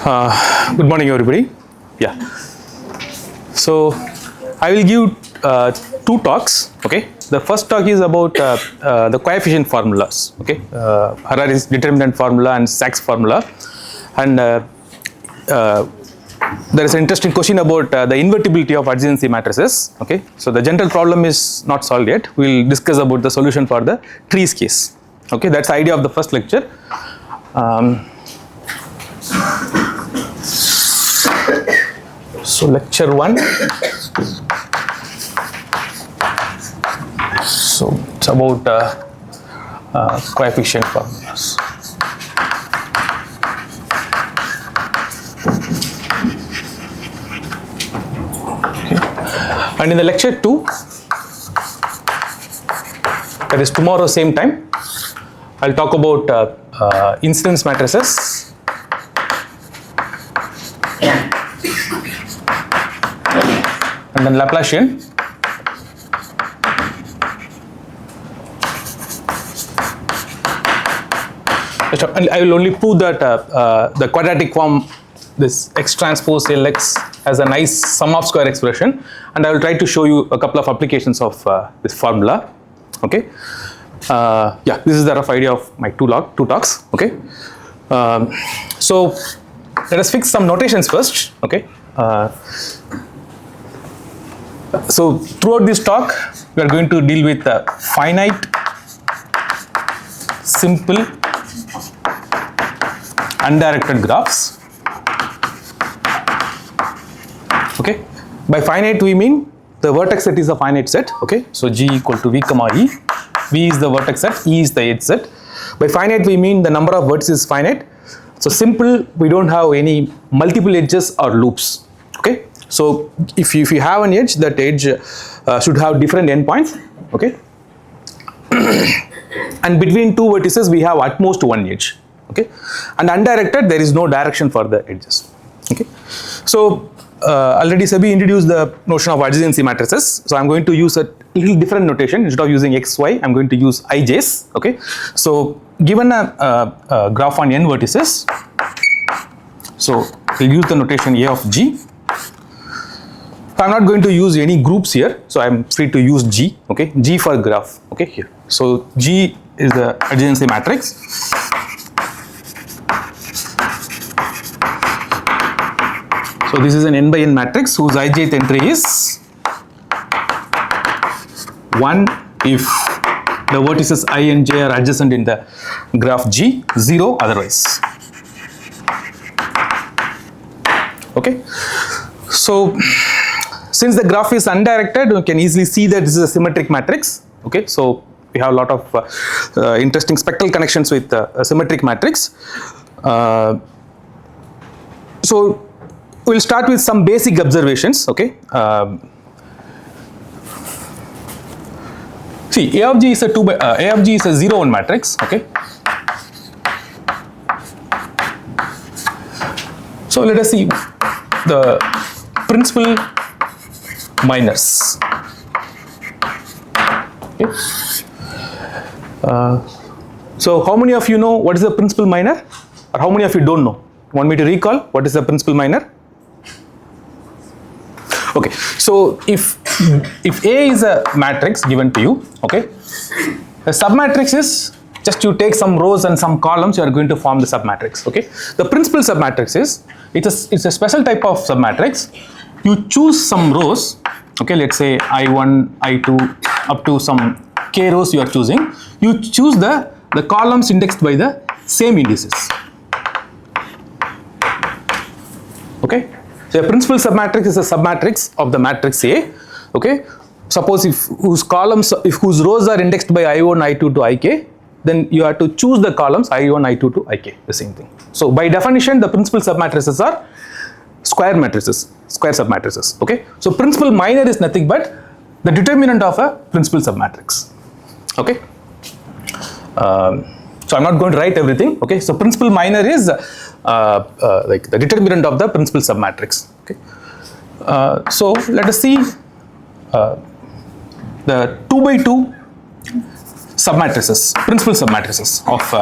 Good morning, everybody. Yeah. So I will give two talks. Okay. The first talk is about the coefficient formulas. Okay. Harary's determinant formula and Sachs formula, and there is an interesting question about the invertibility of adjacency matrices. Okay. So the general problem is not solved yet. We will discuss about the solution for the trees case. Okay. That's the idea of the first lecture. So lecture 1. So it's about coefficient formulas. Okay. And in the lecture 2, that is tomorrow same time, I'll talk about incidence matrices. And then Laplacian. I will only prove that the quadratic form, this x transpose Lx, has a nice sum of square expression, and I will try to show you a couple of applications of this formula. Okay. Yeah, this is the rough idea of my two talks. Okay. So let us fix some notations first. Okay. So throughout this talk, we are going to deal with finite, simple, undirected graphs. Okay. By finite we mean the vertex set is a finite set. Okay. So G equal to V comma E. V is the vertex set, E is the edge set. By finite we mean the number of vertices is finite. So simple, we don't have any multiple edges or loops. Okay. So if you have an edge, that edge should have different endpoints. Okay. And between two vertices we have at most one edge. Okay. And undirected, there is no direction for the edges. Okay. So already Sebi introduced the notion of adjacency matrices. So I'm going to use a little different notation. Instead of using xy, I'm going to use ij's. Okay. So given a graph on n vertices, so we'll use the notation a of g. I'm not going to use any groups here, so I'm free to use G. Okay, G for graph. Okay, here. So G is the adjacency matrix. So this is an n by n matrix whose ijth entry is 1 if the vertices I and j are adjacent in the graph G, 0 otherwise. Okay, so since the graph is undirected, you can easily see that this is a symmetric matrix. Okay, so we have a lot of interesting spectral connections with a symmetric matrix. So we'll start with some basic observations. Okay, see, A of G is a A of G is a 0-1 matrix. Okay, so let us see the principal minors. Okay. So how many of you know what is the principal minor, or how many of you don't know? Want me to recall what is the principal minor? Okay, so if A is a matrix given to you, okay, the submatrix is just you take some rows and some columns, you are going to form the submatrix. Okay, the principal submatrix is it's a special type of submatrix. You choose some rows. Okay, let's say I1, I2 up to some k rows you are choosing. You choose the columns indexed by the same indices. Okay, so a principal submatrix is a submatrix of the matrix A. Okay, suppose if whose rows are indexed by I1, I2 to Ik, then you have to choose the columns I1, I2 to Ik, the same thing. So by definition, the principal submatrices are square matrices, square submatrices. Okay, so principal minor is nothing but the determinant of a principal submatrix. Okay, so I'm not going to write everything. Okay, so principal minor is like the determinant of the principal submatrix. Okay, so let us see the 2 by 2 submatrices, principal submatrices of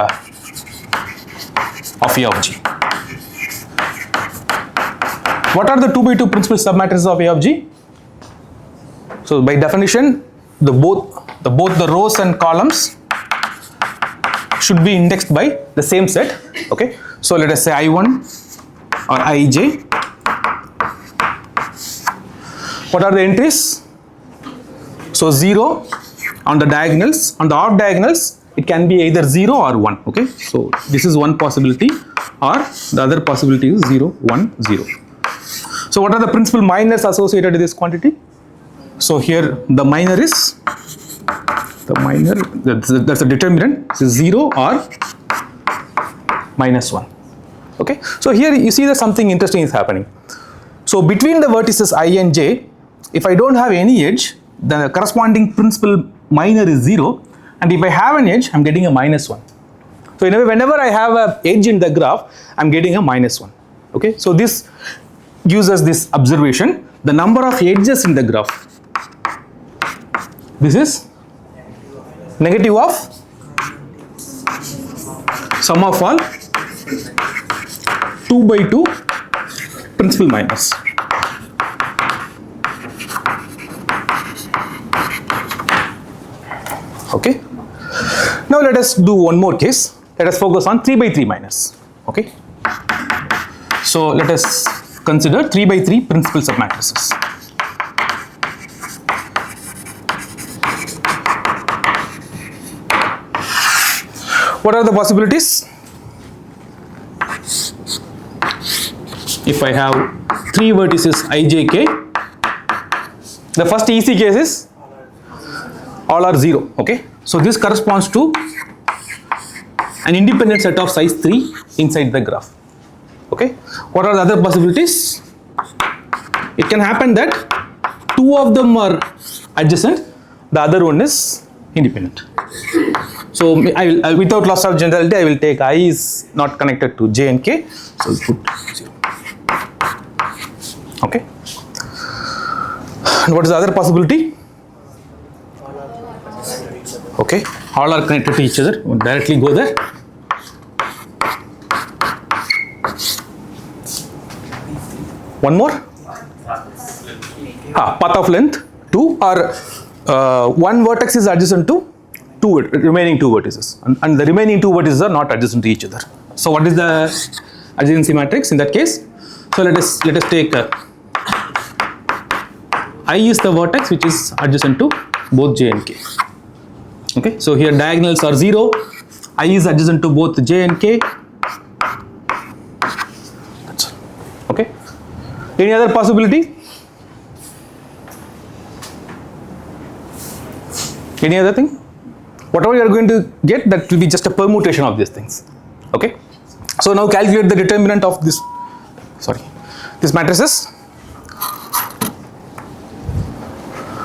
A of G. What are the 2 by 2 principal submatrices of A of G? So by definition, both the rows and columns should be indexed by the same set. Okay. So let us say I1 or Ij. What are the entries? So 0 on the diagonals. On the off diagonals, it can be either 0 or 1. Okay. So this is one possibility, or the other possibility is 0, 1, 0. So what are the principal minors associated with this quantity? So here the minor is that's a determinant. This is 0 or minus 1. Okay. So here you see that something interesting is happening. So between the vertices I and j, if I don't have any edge, then the corresponding principal minor is 0, and if I have an edge, I'm getting a minus 1. So in a way, whenever I have an edge in the graph, I'm getting a minus 1. Okay. So this gives us this observation: the number of edges in the graph, this is negative of sum of all 2 by 2 principal minors. Okay. Now let us do one more case. Let us focus on 3 by 3 minors. Okay. So let us consider 3 by 3 principal submatrices. What are the possibilities? If I have 3 vertices ijk, the first easy case is all are 0. Okay. So this corresponds to an independent set of size 3 inside the graph. Okay. What are the other possibilities? It can happen that 2 of them are adjacent, the other one is independent. So I will, without loss of generality, I will take I is not connected to j and k, so I'll put 0. Okay. And what is the other possibility? Okay, all are connected to each other. We'll directly go there. One more. Path of length 2, or one vertex is adjacent to remaining two vertices, and the remaining two vertices are not adjacent to each other. So what is the adjacency matrix in that case? So let us take I is the vertex which is adjacent to both j and k. Okay, so here diagonals are 0. I is adjacent to both j and k. That's all. Okay. Any other possibility? Any other thing? Whatever you are going to get, that will be just a permutation of these things. Okay. So now calculate the determinant of this. These matrices.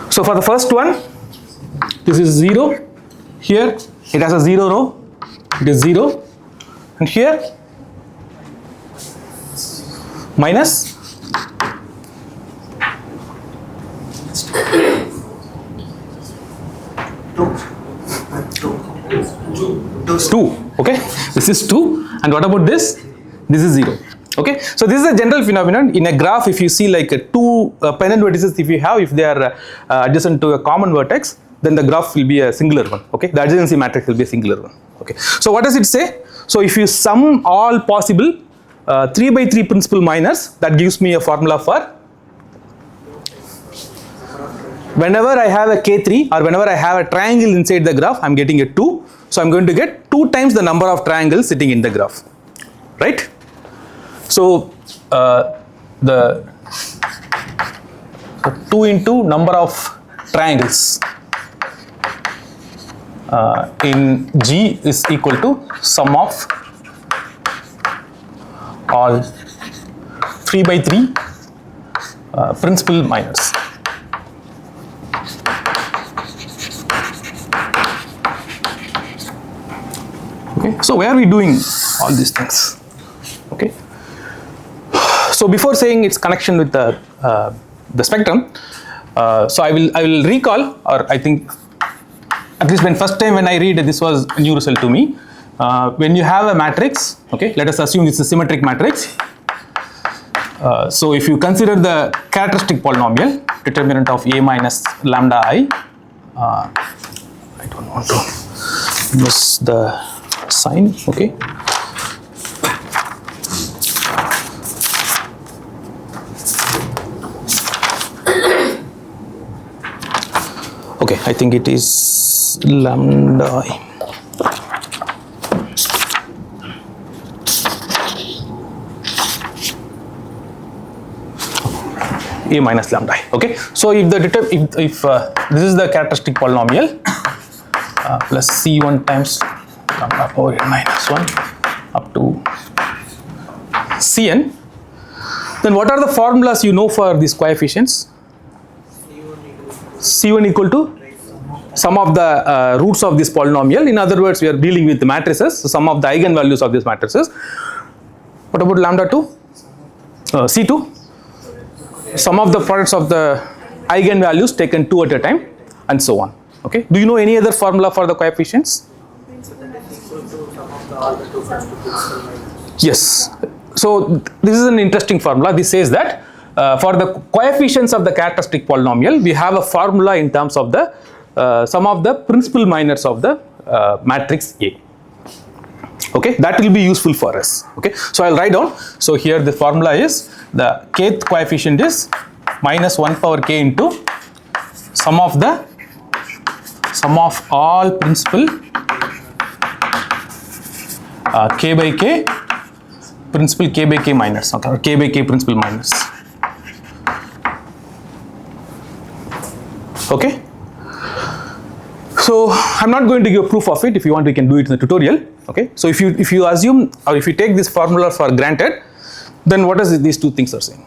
So for the first one, this is 0. Here it has a 0 row. It is 0, and here minus 2. Okay, this is 2, and what about this? This is 0. Okay, so this is a general phenomenon in a graph. If you see like two pendant vertices, if they are adjacent to a common vertex, then the graph will be a singular one. Okay, the adjacency matrix will be a singular one. Okay, so what does it say? So if you sum all possible 3 by 3 principal minors, that gives me a formula for whenever I have a K3 or whenever I have a triangle inside the graph, I'm getting a 2. So I'm going to get 2 times the number of triangles sitting in the graph, right? So the 2 into number of triangles in G is equal to sum of all 3 by 3 principal minors. Okay, so why are we doing all these things? Okay, so before saying its connection with the spectrum, so I will recall, or I think at least when first time when I read this was a new result to me. When you have a matrix, okay, let us assume it's a symmetric matrix. So if you consider the characteristic polynomial, determinant of a minus lambda I, I don't want to miss the sign, okay. Okay, I think it is lambda I. A minus lambda I. Okay, so if the if this is the characteristic polynomial plus C1 times lambda power n minus 1 up to Cn, then what are the formulas you know for these coefficients? C1 equal to sum of the roots of this polynomial. In other words, we are dealing with the matrices, so sum of the eigenvalues of these matrices. What about lambda 2? C2? Sum of the products of the eigenvalues taken 2 at a time, and so on. Okay. Do you know any other formula for the coefficients? Yes. So this is an interesting formula. This says that for the coefficients of the characteristic polynomial, we have a formula in terms of the sum of the principal minors of the matrix A. Okay, that will be useful for us. Okay, so I'll write down. So here the formula is the kth coefficient is minus 1 power k into sum of all principal k by k principal k by k minors, okay, or k by k principal minors. Okay. So I'm not going to give proof of it. If you want, we can do it in the tutorial. Okay. So if you assume, or if you take this formula for granted, then what is these two things are saying?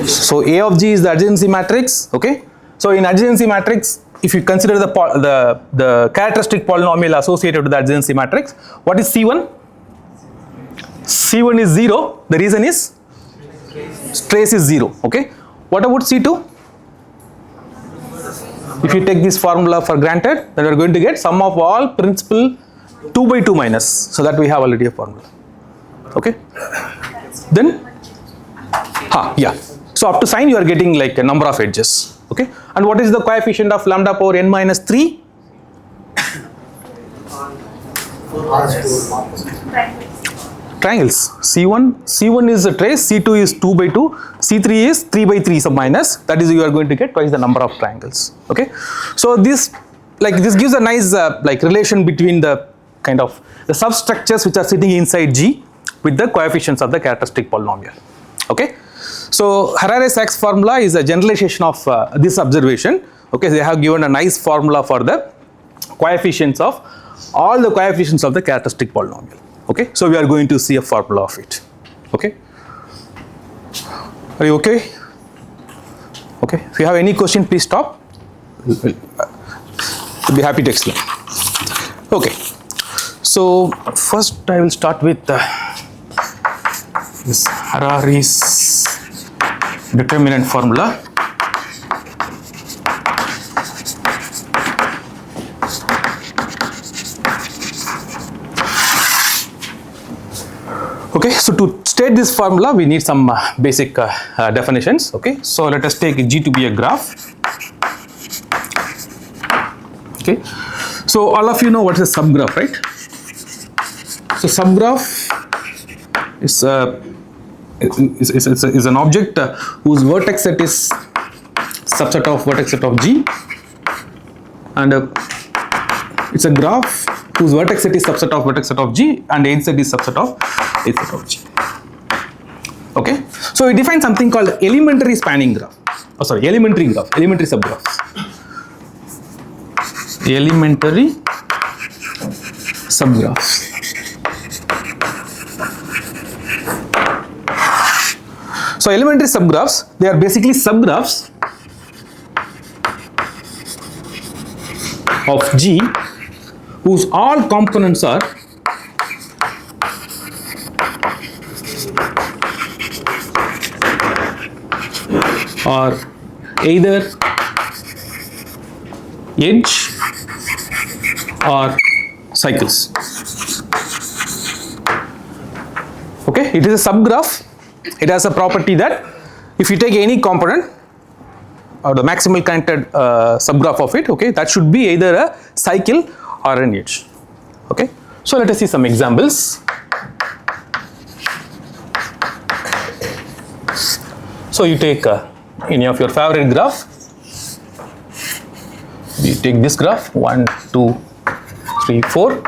So A of G is the adjacency matrix. Okay. So in adjacency matrix, if you consider the characteristic polynomial associated with the adjacency matrix, what is C1? C1 is 0. The reason is trace is 0. Okay. What about C2? If you take this formula for granted, then we are going to get sum of all principal 2 by 2 minus. So that we have already a formula. Okay. Then, yeah. So up to sign you are getting like a number of edges. Okay. And what is the coefficient of lambda power n minus 3? Triangles. C1 is a trace, C2 is 2 by 2, C3 is 3 by 3 sub minus. That is, you are going to get twice the number of triangles. Okay. So this gives a nice relation between the kind of the substructures which are sitting inside G with the coefficients of the characteristic polynomial. Okay. So Harary-Sachs formula is a generalization of this observation. Okay. They have given a nice formula for the coefficients of all the coefficients of the characteristic polynomial. Okay, so we are going to see a formula of it. Okay, are you okay? Okay, if you have any question, please stop. I'll be happy to explain. Okay, so first I will start with this Harary's determinant formula. Okay, so to state this formula, we need some basic definitions. Okay, so let us take G to be a graph. Okay, so all of you know what is a subgraph, right? So subgraph is an object whose vertex set is subset of vertex set of G, and it's a graph whose vertex set is subset of vertex set of G and edge set is subset of edge set of G. Okay, so we define something called elementary spanning graph. Oh, sorry, elementary graph, elementary subgraphs. Elementary subgraphs. So elementary subgraphs, they are basically subgraphs of G whose all components are either edge or cycles. Okay, it is a subgraph. It has a property that if you take any component or the maximal connected subgraph of it, okay, that should be either a cycle or an edge. Okay, so let us see some examples. So you take any of your favorite graph. You take this graph 1, 2, 3, 4.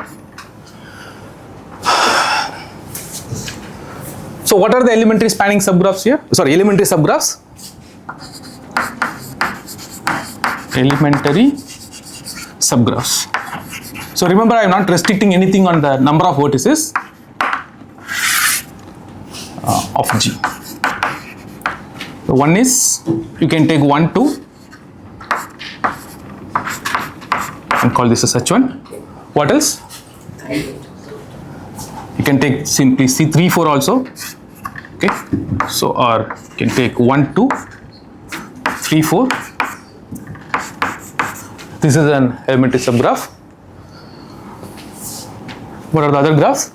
So what are the elementary spanning subgraphs here? Sorry, elementary subgraphs. Elementary subgraphs. So remember, I am not restricting anything on the number of vertices of G. So one is, you can take 1, 2 and call this as H1. What else? You can take simply C3, 4 also. Okay, so or you can take 1, 2, 3, 4. This is an elementary subgraph. What are the other graphs?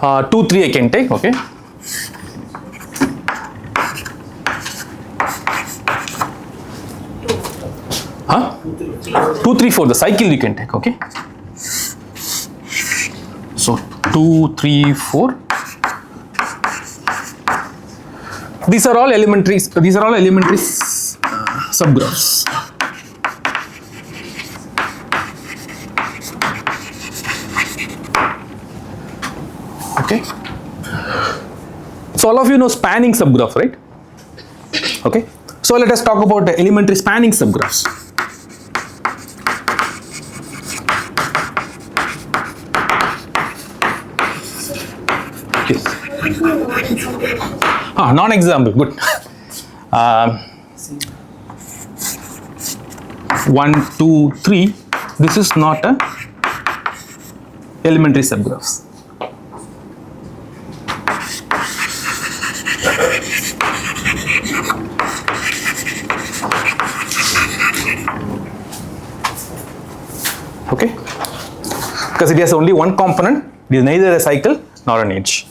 2, 3 I can take. Okay. Huh? 2, 3, 4. The cycle you can take. Okay. So 2, 3, 4. These are all elementary. These are all elementary subgraphs. Okay. So all of you know spanning subgraph, right? Okay. So let us talk about the elementary spanning subgraphs. Yes. Non-example, good. 1, 2, 3. This is not a elementary subgraphs. Okay, because it has only one component. It is neither a cycle nor an edge.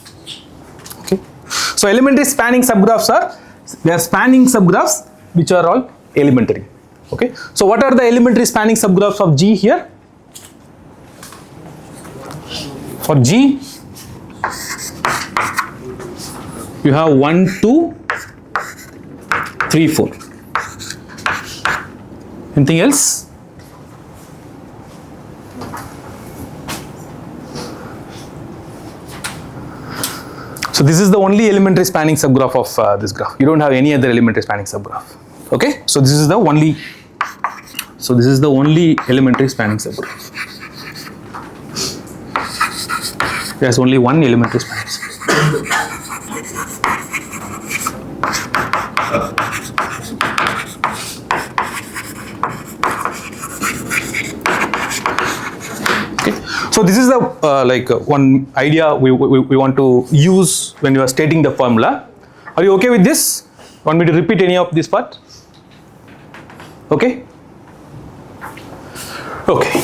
Okay, so elementary spanning subgraphs are, they are spanning subgraphs which are all elementary. Okay, so what are the elementary spanning subgraphs of G here? For G, you have 1, 2, 3, 4. Anything else? So this is the only elementary spanning subgraph of this graph. You don't have any other elementary spanning subgraph. Okay, so this is the only. So this is the only elementary spanning subgraph. There's only one elementary spanning subgraph. So this is the one idea we want to use when you are stating the formula. Are you okay with this? Want me to repeat any of this part? Okay? Okay.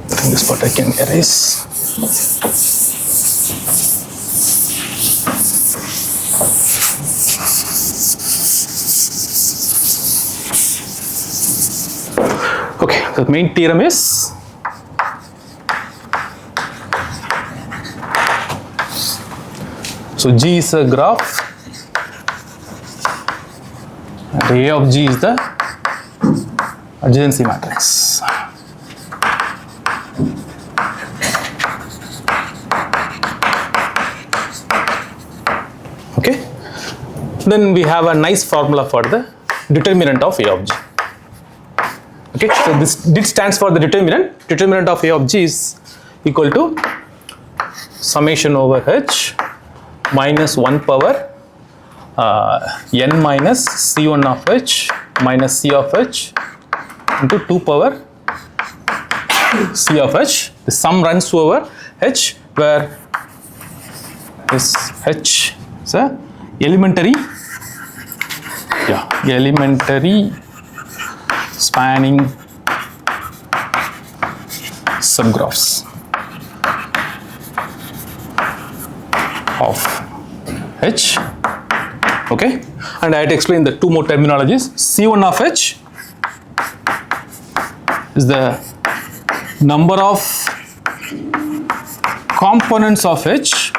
I think this part I can erase. Okay, the main theorem is so G is a graph and A of G is the adjacency matrix. Okay, then we have a nice formula for the determinant of A of G. Okay, so this stands for the determinant. Determinant of A of G is equal to summation over H minus 1 power n minus C1 of H minus C of H into 2 power C of H. The sum runs over H, where this H is a elementary elementary spanning subgraphs of H. Okay, and I had to explain the two more terminologies. C1 of H is the number of components of H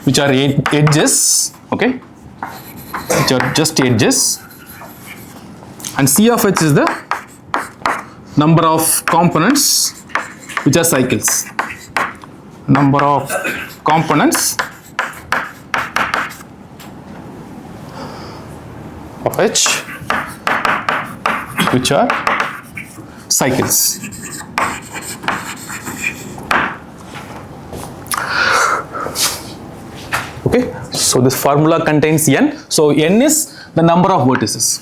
which are edges, okay, which are just edges, and C of H is the number of components which are cycles. Number of components of H which are cycles. Okay, so this formula contains n. So n is the number of vertices.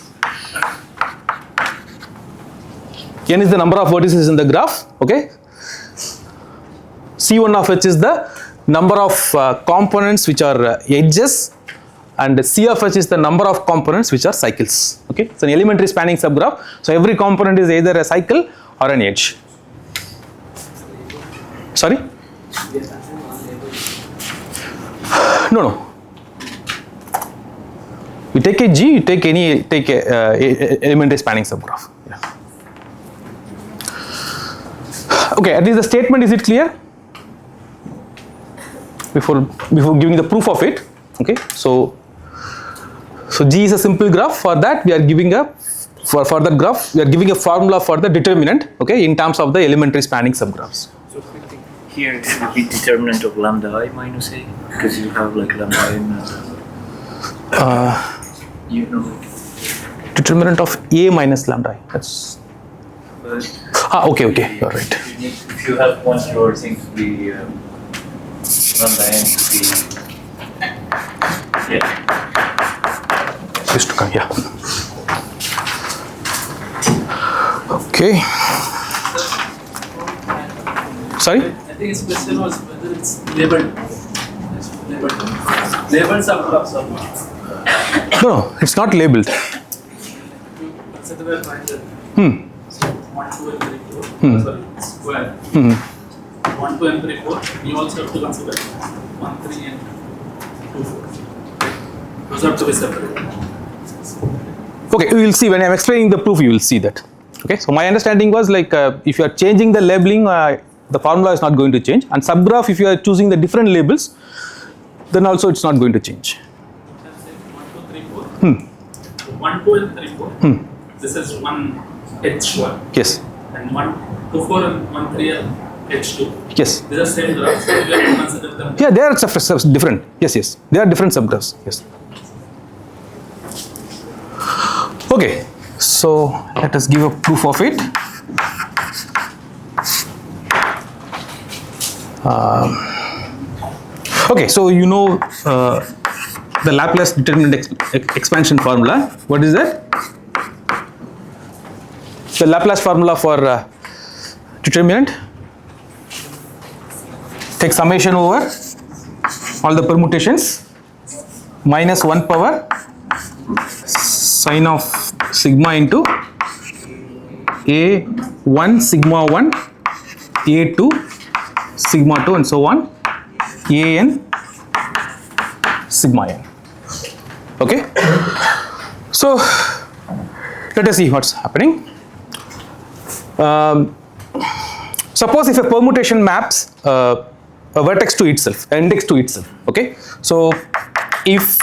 N is the number of vertices in the graph. Okay, C1 of H is the number of components which are edges, and C of H is the number of components which are cycles. Okay, it's an elementary spanning subgraph. So every component is either a cycle or an edge. Sorry? No. You take a G, you take a elementary spanning subgraph. Yeah. Okay, at least the statement, is it clear? Before giving the proof of it. Okay, so G is a simple graph. For that we are giving for that graph we are giving a formula for the determinant, okay, in terms of the elementary spanning subgraphs. So here it should be determinant of lambda I minus A, because you have like lambda I determinant of A minus lambda I. That's okay, you're right. If you have one your thing to be lambda n to be used to come, yeah. Okay. Sorry? I think his question was whether it's labeled. Labeled subgraphs or not. No, it's not labeled. Consider the find that. 1, 2, and 3, 4. Sorry, square. 1, 2, and 3, 4. You also have to consider 1, 3, and 2, 4. Those have to be separate. Okay, we will see when I am explaining the proof. You will see that. Okay, so my understanding was like if you are changing the labeling, the formula is not going to change. And subgraph, if you are choosing the different labels, then also it's not going to change. 1, 2, and 3, 4. This is 1 H1. Yes. And 1, 2, 4, and 1, 3 are H2. Yes. These are same graphs. So you have to consider them. Yeah, they are different. Yes. They are different subgraphs. Yes. Okay. So let us give a proof of it. Okay, so you know the Laplace determinant expansion formula. What is that? The Laplace formula for determinant. Take summation over all the permutations minus 1 power sine of sigma into A1 sigma 1, A2 sigma 2, and so on, An sigma n. Okay, so let us see what's happening. Suppose if a permutation maps a vertex to itself, an index to itself. Okay, so if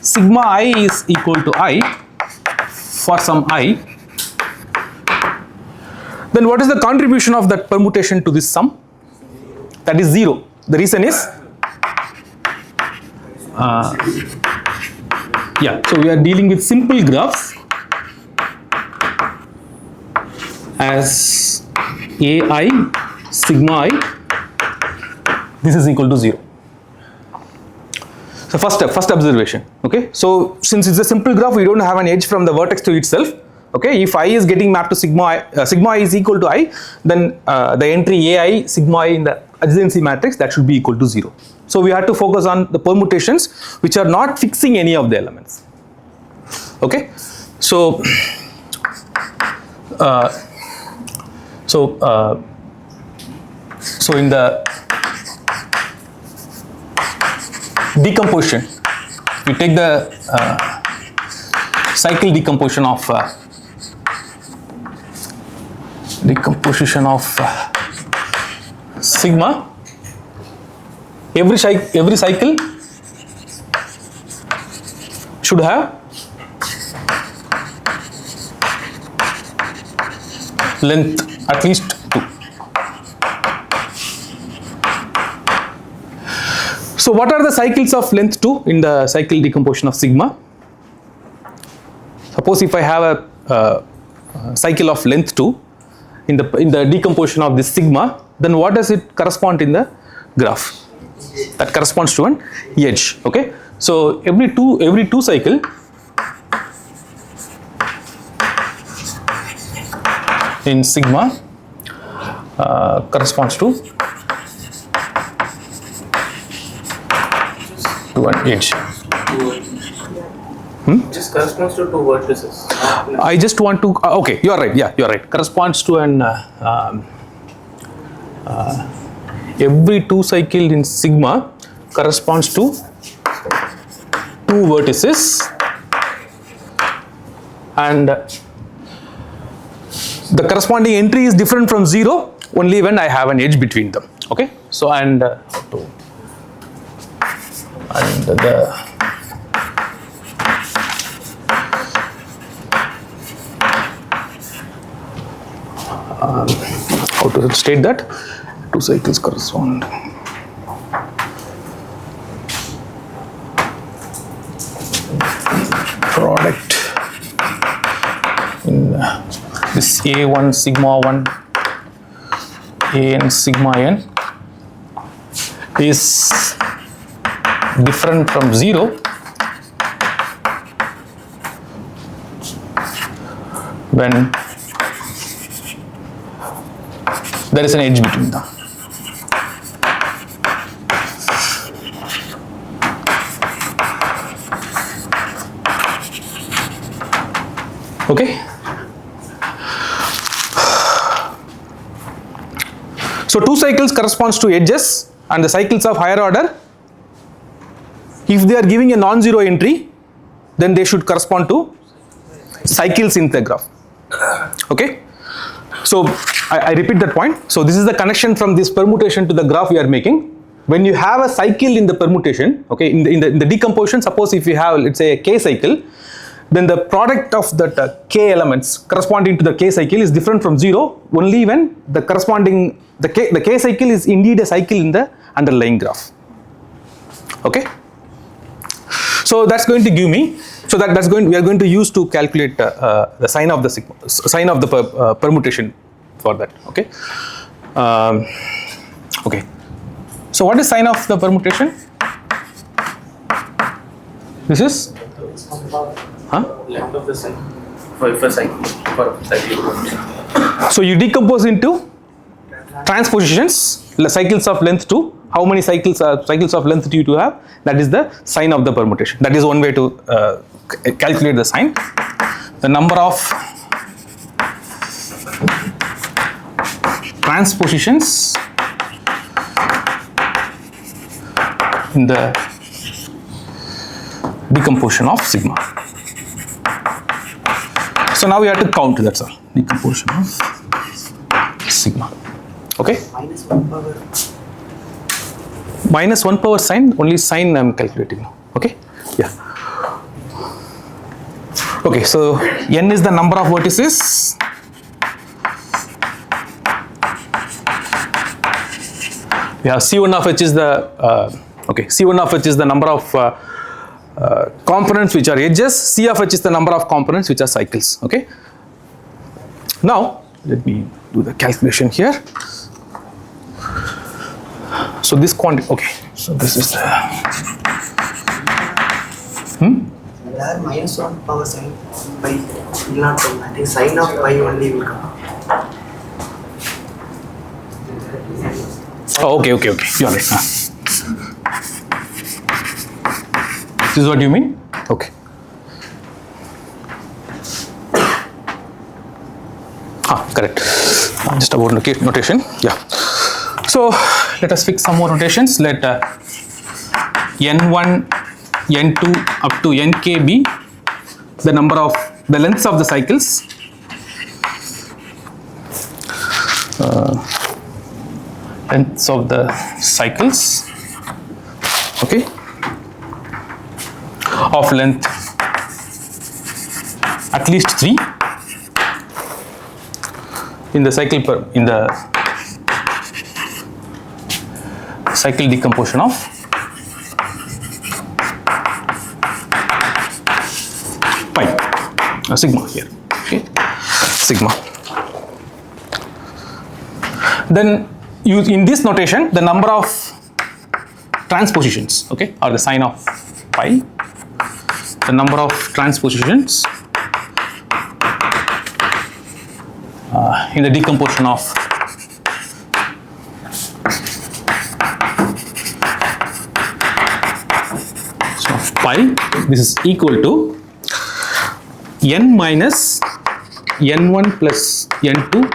sigma I is equal to I for some I, then what is the contribution of that permutation to this sum? That is 0. The reason is so we are dealing with simple graphs as AI sigma I, this is equal to 0. So first observation. Okay, so since it's a simple graph, we don't have an edge from the vertex to itself. Okay, if I is getting mapped to sigma I is equal to I, then the entry AI sigma I in the adjacency matrix, that should be equal to 0. So we have to focus on the permutations which are not fixing any of the elements. Okay, so so in the decomposition, we take the cycle decomposition of sigma. Every cycle should have length at least 2. So what are the cycles of length 2 in the cycle decomposition of sigma? Suppose if I have a cycle of length 2 in the decomposition of this sigma, then what does it correspond in the graph? That corresponds to an edge. Okay, so every two cycle in sigma corresponds to an edge. Just corresponds to 2 vertices. I just want to okay, you are right, yeah, you are right, corresponds to an every 2 cycle in sigma corresponds to 2 vertices, and the corresponding entry is different from 0 only when I have an edge between them. Okay, so and the how to state that 2 cycles correspond. Product in this A1 sigma 1 A and sigma n is different from 0 when there is an edge between them. Okay, so 2 cycles corresponds to edges, and the cycles of higher order, if they are giving a non-zero entry, then they should correspond to cycles in the graph. Okay, so I repeat that point. So this is the connection from this permutation to the graph we are making. When you have a cycle in the permutation, okay, in the decomposition, suppose if you have, let's say, a k cycle, then the product of that k elements corresponding to the k cycle is different from 0 only when the corresponding the k cycle is indeed a cycle in the underlying graph. Okay, so that's going to give me, so we are going to use to calculate the sign of the permutation for that. Okay, okay, so what is sign of the permutation? This is Length of the cycle. For cycle. So you decompose into transpositions, cycles of length 2. How many cycles of length do you have? That is the sign of the permutation. That is one way to calculate the sign. The number of transpositions in the decomposition of sigma. So now we have to count, that's all. Decomposition of sigma. Okay? Minus 1 power sign, only sign I am calculating now. Okay? Yeah. Okay, so n is the number of vertices. Yeah, C1 of h is the C1 of h is the number of components which are edges. C of h is the number of components which are cycles. Okay. Now let me do the calculation here. So this quantity. Okay. So this is the. There minus 1 power sign by will not come. I think sign of pi only will come. Oh, okay. You are right. This is what you mean? Okay. Correct. Just about notation. Yeah. So let us fix some more notations. Let n1, n2 up to nk be the lengths of the cycles. Lengths of the cycles. Okay. Of length at least 3 in the cycle decomposition of pi, sigma here. Okay, sigma. Then use in this notation the number of transpositions, okay, or the sign of pi, the number of transpositions in the decomposition of pi. This is equal to n minus n1 plus n2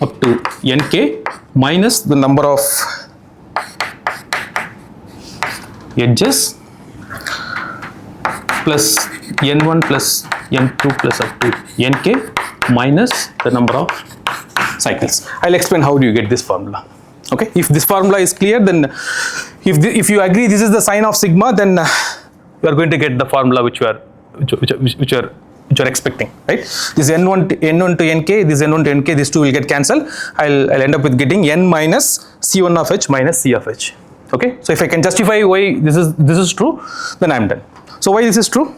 up to nk minus the number of edges plus n1 plus n2 plus up to nk minus the number of cycles. I'll explain how do you get this formula. Okay, if this formula is clear, then if you agree this is the sign of sigma, then you are going to get the formula which you are expecting, right? This n1 to nk, this n1 to nk, these two will get cancelled. I'll end up with getting n minus c1 of h minus c of h. Okay, so if I can justify why this is true, then I am done. So why this is true?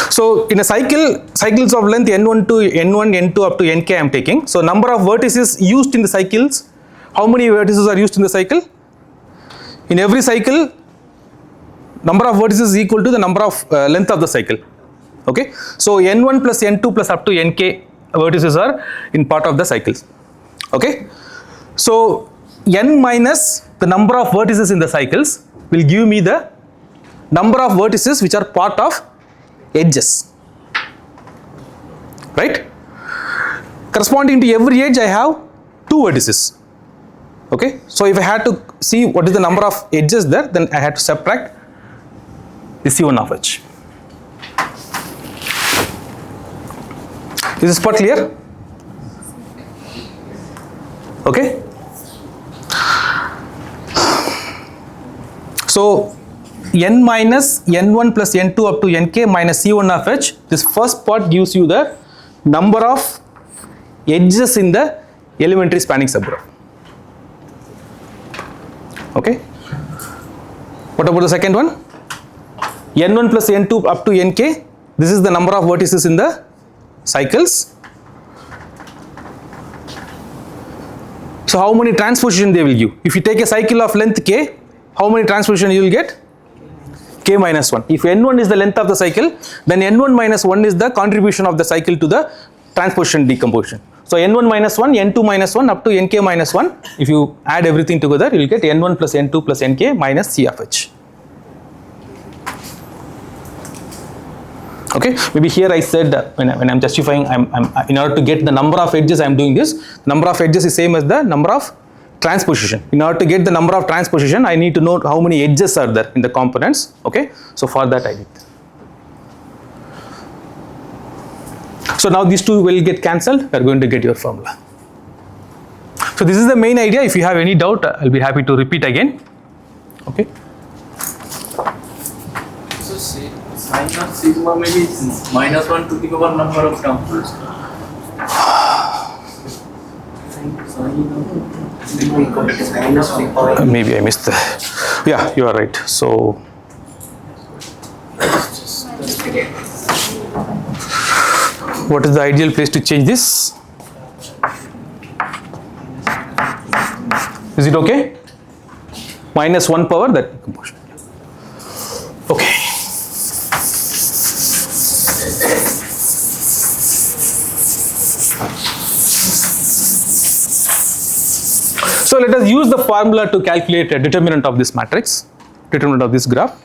So in a cycles of length n1 to n1, n2 up to nk I am taking. So number of vertices used in the cycles, how many vertices are used in the cycle? In every cycle, number of vertices is equal to the number of length of the cycle. Okay, so n1 plus n2 plus up to nk vertices are in part of the cycles. Okay, so n minus the number of vertices in the cycles will give me the number of vertices which are part of edges, right? Corresponding to every edge I have 2 vertices. Okay, so if I had to see what is the number of edges there, then I had to subtract the c1 of h. Is this part clear? Okay, so n minus n1 plus n2 up to nk minus c1 of h, this first part gives you the number of edges in the elementary spanning subgraph. Okay, what about the second one? n1 plus n2 up to nk, this is the number of vertices in the cycles. So how many transposition they will give? If you take a cycle of length k, how many transposition you will get? K minus 1. If n1 is the length of the cycle, then n1 minus 1 is the contribution of the cycle to the transposition decomposition. So n1 minus 1, n2 minus 1 up to nk minus 1. If you add everything together, you will get n1 plus n2 plus nk minus c of h. Okay, maybe here I said when I'm justifying, in order to get the number of edges, I am doing this. Number of edges is same as the number of transposition. In order to get the number of transposition, I need to know how many edges are there in the components. Okay, so for that I did. So now these two will get cancelled. We are going to get your formula. So this is the main idea. If you have any doubt, I'll be happy to repeat again. Okay. So say sign of sigma maybe minus 1 to the power number of terms. Maybe I missed the. Yeah, you are right. So what is the ideal place to change this? Is it okay? Minus 1 power that decomposition. Okay. So let us use the formula to calculate a determinant of this matrix, determinant of this graph.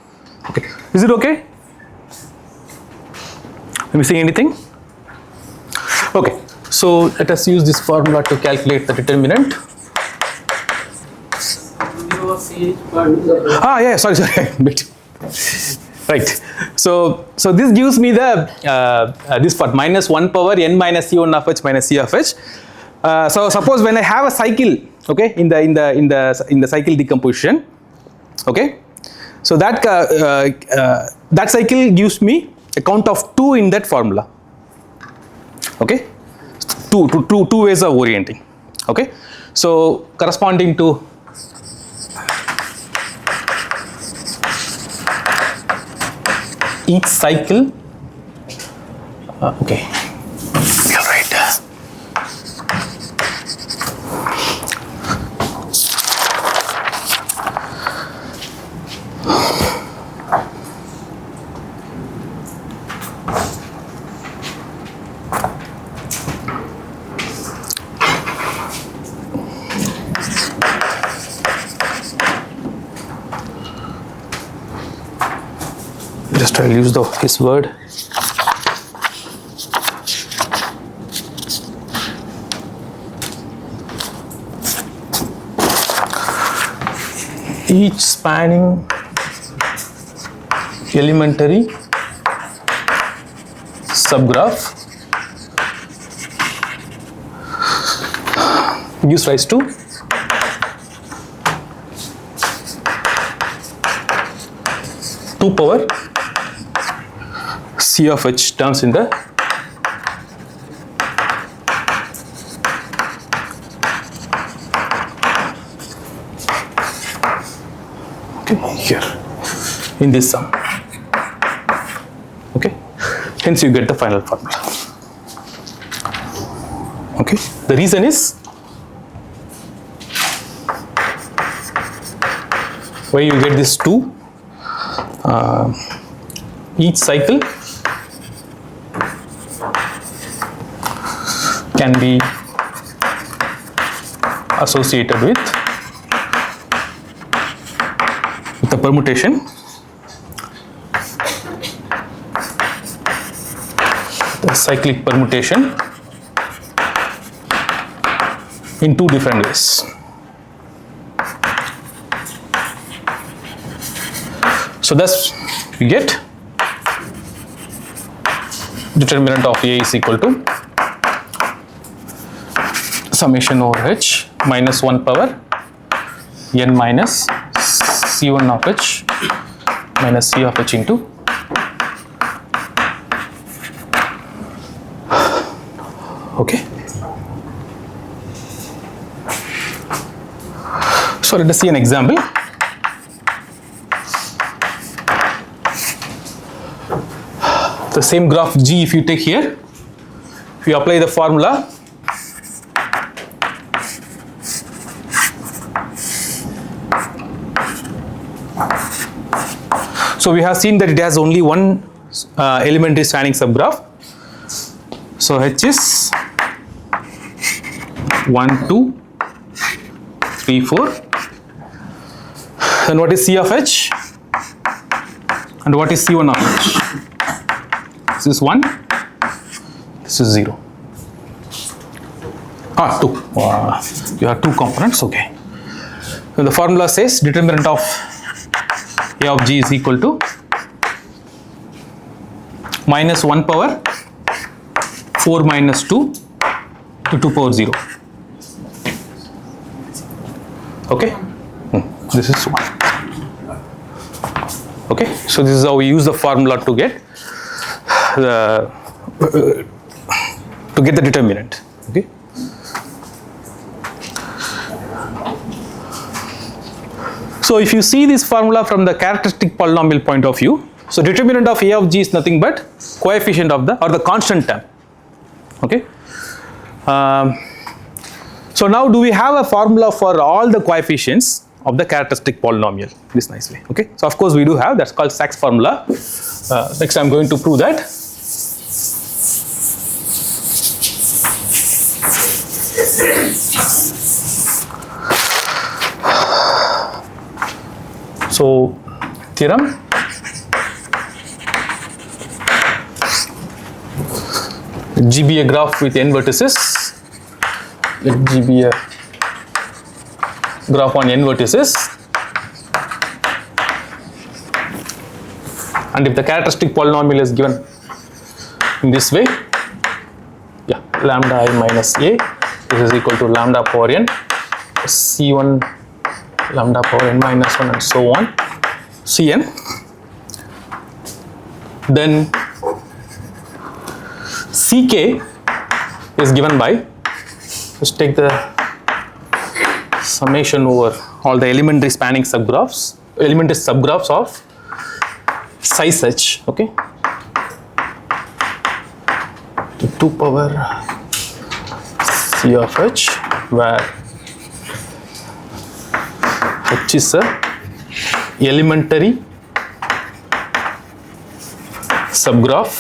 Okay, is it okay? Am I missing anything? Okay, so let us use this formula to calculate the determinant. Yeah, sorry, right. So this gives me the this part minus 1 power n minus c1 of h minus c of h. So suppose when I have a cycle, okay, in the cycle decomposition, okay, so that that cycle gives me a count of 2 in that formula, okay, two ways of orienting, okay. So corresponding to each cycle, okay, all right. Just I'll use his word. Each spanning elementary subgraph gives rise to two power C of h terms in the here in this sum, okay, hence you get the final formula, okay. The reason is why you get this 2, each cycle can be associated with the permutation, the cyclic permutation in 2 different ways. So thus we get determinant of A is equal to summation over h minus 1 power n minus c1 of h minus c of h into okay. So let us see an example. The same graph G, if you take here, if you apply the formula, so we have seen that it has only one elementary spanning subgraph. So H is 1, 2, 3, 4. Then what is C of H? And what is C1 of H? This is 1, this is 0. 2. You have 2 components, okay. So the formula says determinant of A of G is equal to minus 1 power 4 minus 2 to 2 power 0. Okay, this is 1. Okay, so this is how we use the formula to get the determinant. Okay. So if you see this formula from the characteristic polynomial point of view, so determinant of A of G is nothing but coefficient of the constant term. Okay. So now do we have a formula for all the coefficients of the characteristic polynomial this nice way? Okay. So of course we do have, that's called Sachs formula. Next I am going to prove that. So theorem. G be a graph with n vertices. Let G be a graph on n vertices. And if the characteristic polynomial is given in this way, yeah, lambda I minus a, this is equal to lambda power n, c1 lambda power n minus 1 and so on, cn. Then ck is given by, just take the summation over all the elementary spanning subgraphs, elementary subgraphs of size h, okay, to 2 power c of h, where h is a elementary subgraph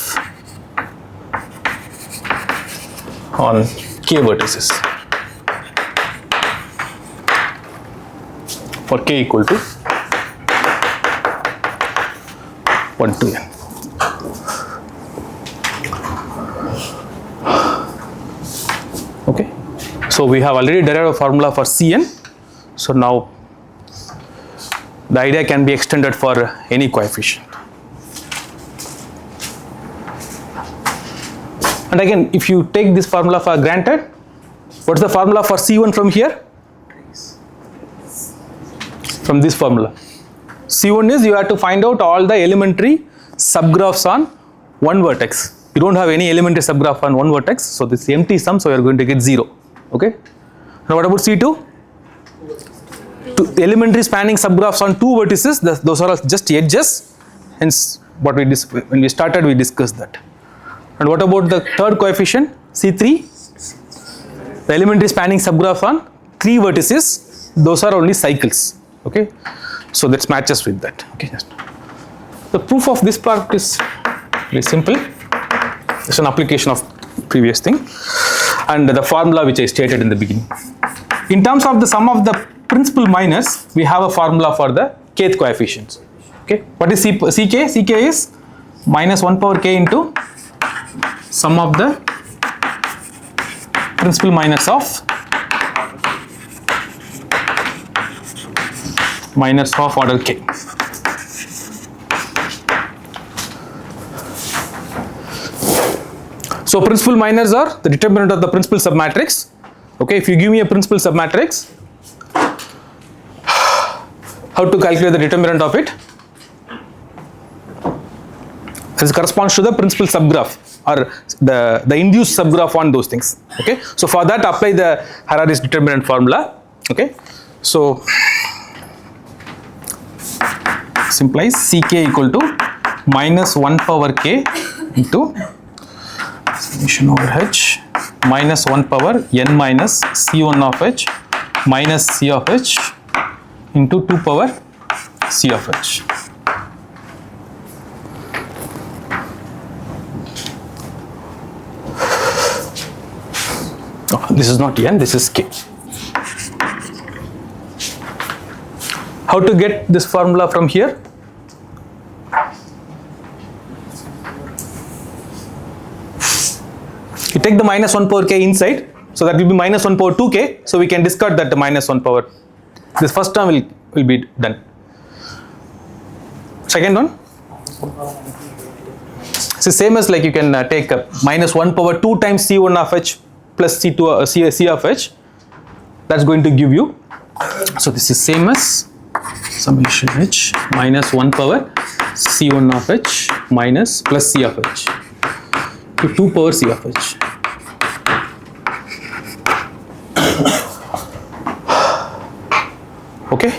on k vertices for k equal to 1 to n. Okay, so we have already derived a formula for Cn. So now the idea can be extended for any coefficient. And again, if you take this formula for granted, what's the formula for C1 from here? From this formula. C1 is, you have to find out all the elementary subgraphs on one vertex. You don't have any elementary subgraph on one vertex, so this is empty sum, so you are going to get 0. Okay. Now what about C2? Elementary spanning subgraphs on 2 vertices, those are just edges. Hence, what when we started, we discussed that. And what about the third coefficient, C3? The elementary spanning subgraphs on 3 vertices, those are only cycles. Okay, so that matches with that. Okay, the proof of this part is very simple. It's an application of previous thing, and the formula which I stated in the beginning. In terms of the sum of the principal minors, we have a formula for the kth coefficients. Okay, what is ck? Ck is minus 1 power k into sum of the principal minors of minors of order k. So principal minors are the determinant of the principal submatrix. Okay, if you give me a principal submatrix, how to calculate the determinant of it? This corresponds to the principal subgraph or the induced subgraph on those things. Okay, so for that apply the Harary's determinant formula. Okay, so this implies Ck equal to minus 1 power k into summation over h minus 1 power n minus c1 of h minus c of h into 2 power c of h. Oh, this is not n, this is k. How to get this formula from here? You take the minus 1 power k inside, so that will be minus 1 power 2k, so we can discard that the minus 1 power. This first term will be done. Second one, it's the same as like you can take minus 1 power 2 times c1 of h plus c2 c of h. That's going to give you, so this is same as summation h minus 1 power c1 of h minus plus c of h to 2 power c of h. Okay.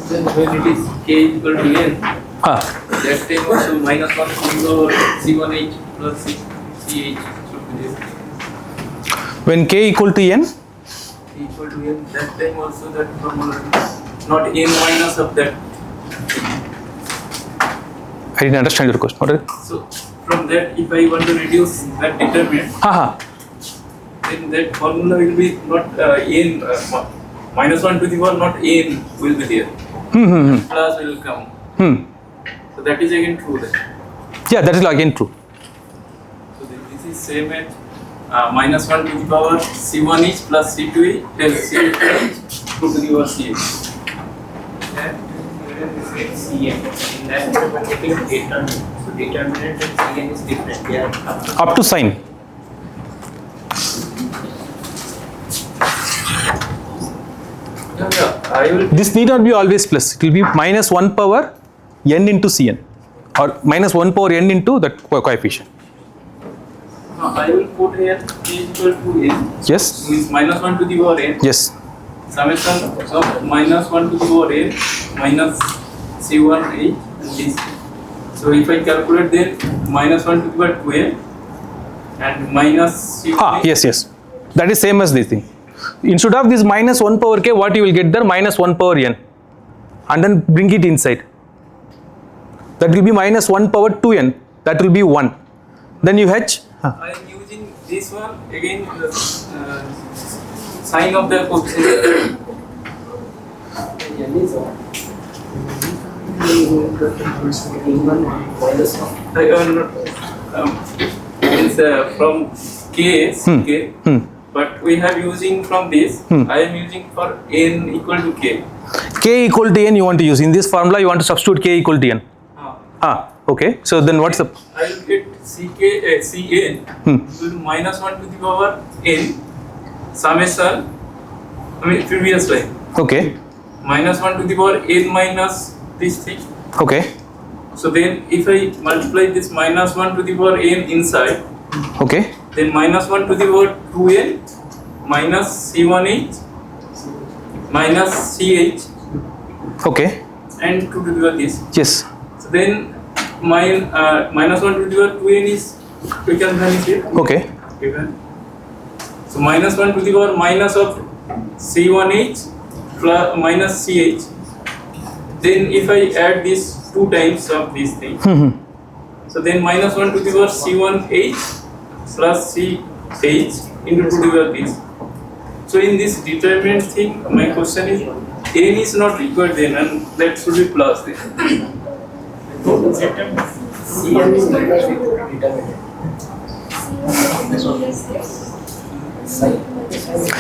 Then when it is k equal to n, that time also minus 1 over c1h plus ch should be there. When k equal to n? Equal to n, that time also that formula, not n minus of that. I didn't understand your question. What is it? So from that, if I want to reduce that determinant, then that formula will be not n minus 1 to the power not n will be there. Plus will come. So that is again true then. Yeah, that is again true. So this is same as minus 1 to the power c1h plus c2h plus c2h 2 to the power ch. Cn. In that mathematical determinant. So determinant and Cn is different. They are Up to sign. I will. This need not be always plus. It will be minus 1 power n into Cn, or minus 1 power n into that coefficient. I will put here k equal to n. Yes. Means minus 1 to the power n. Yes. Summation of minus 1 to the power n minus c1h and this. So if I calculate then minus 1 to the power 2n and minus c2h. Yes, yes. That is same as this thing. Instead of this minus 1 power k, what you will get there? Minus 1 power n. And then bring it inside. That will be minus 1 power 2n. That will be 1. Then you h. I am using this one again, the sign of the coefficient. It's from k, k. But we have using from this. I am using for n equal to k. K equal to n you want to use. In this formula you want to substitute k equal to n. Okay. So then what's the... I will get Cn equal to minus 1 to the power n summation, previous line. Okay. Minus 1 to the power n minus this thing. Okay. So then if I multiply this minus 1 to the power n inside, Okay. then minus 1 to the power 2n minus c1h minus ch Okay. and 2 to the power this. Yes. So then minus 1 to the power 2n is, we can vanish it. Okay. Given. So minus 1 to the power minus of c1h plus minus ch. Then if I add this 2 times of this thing, so then minus 1 to the power c1h plus ch into 2 to the power this. So in this determinant thing, my question is n is not required then, and that should be plus then. Cn is not determinant.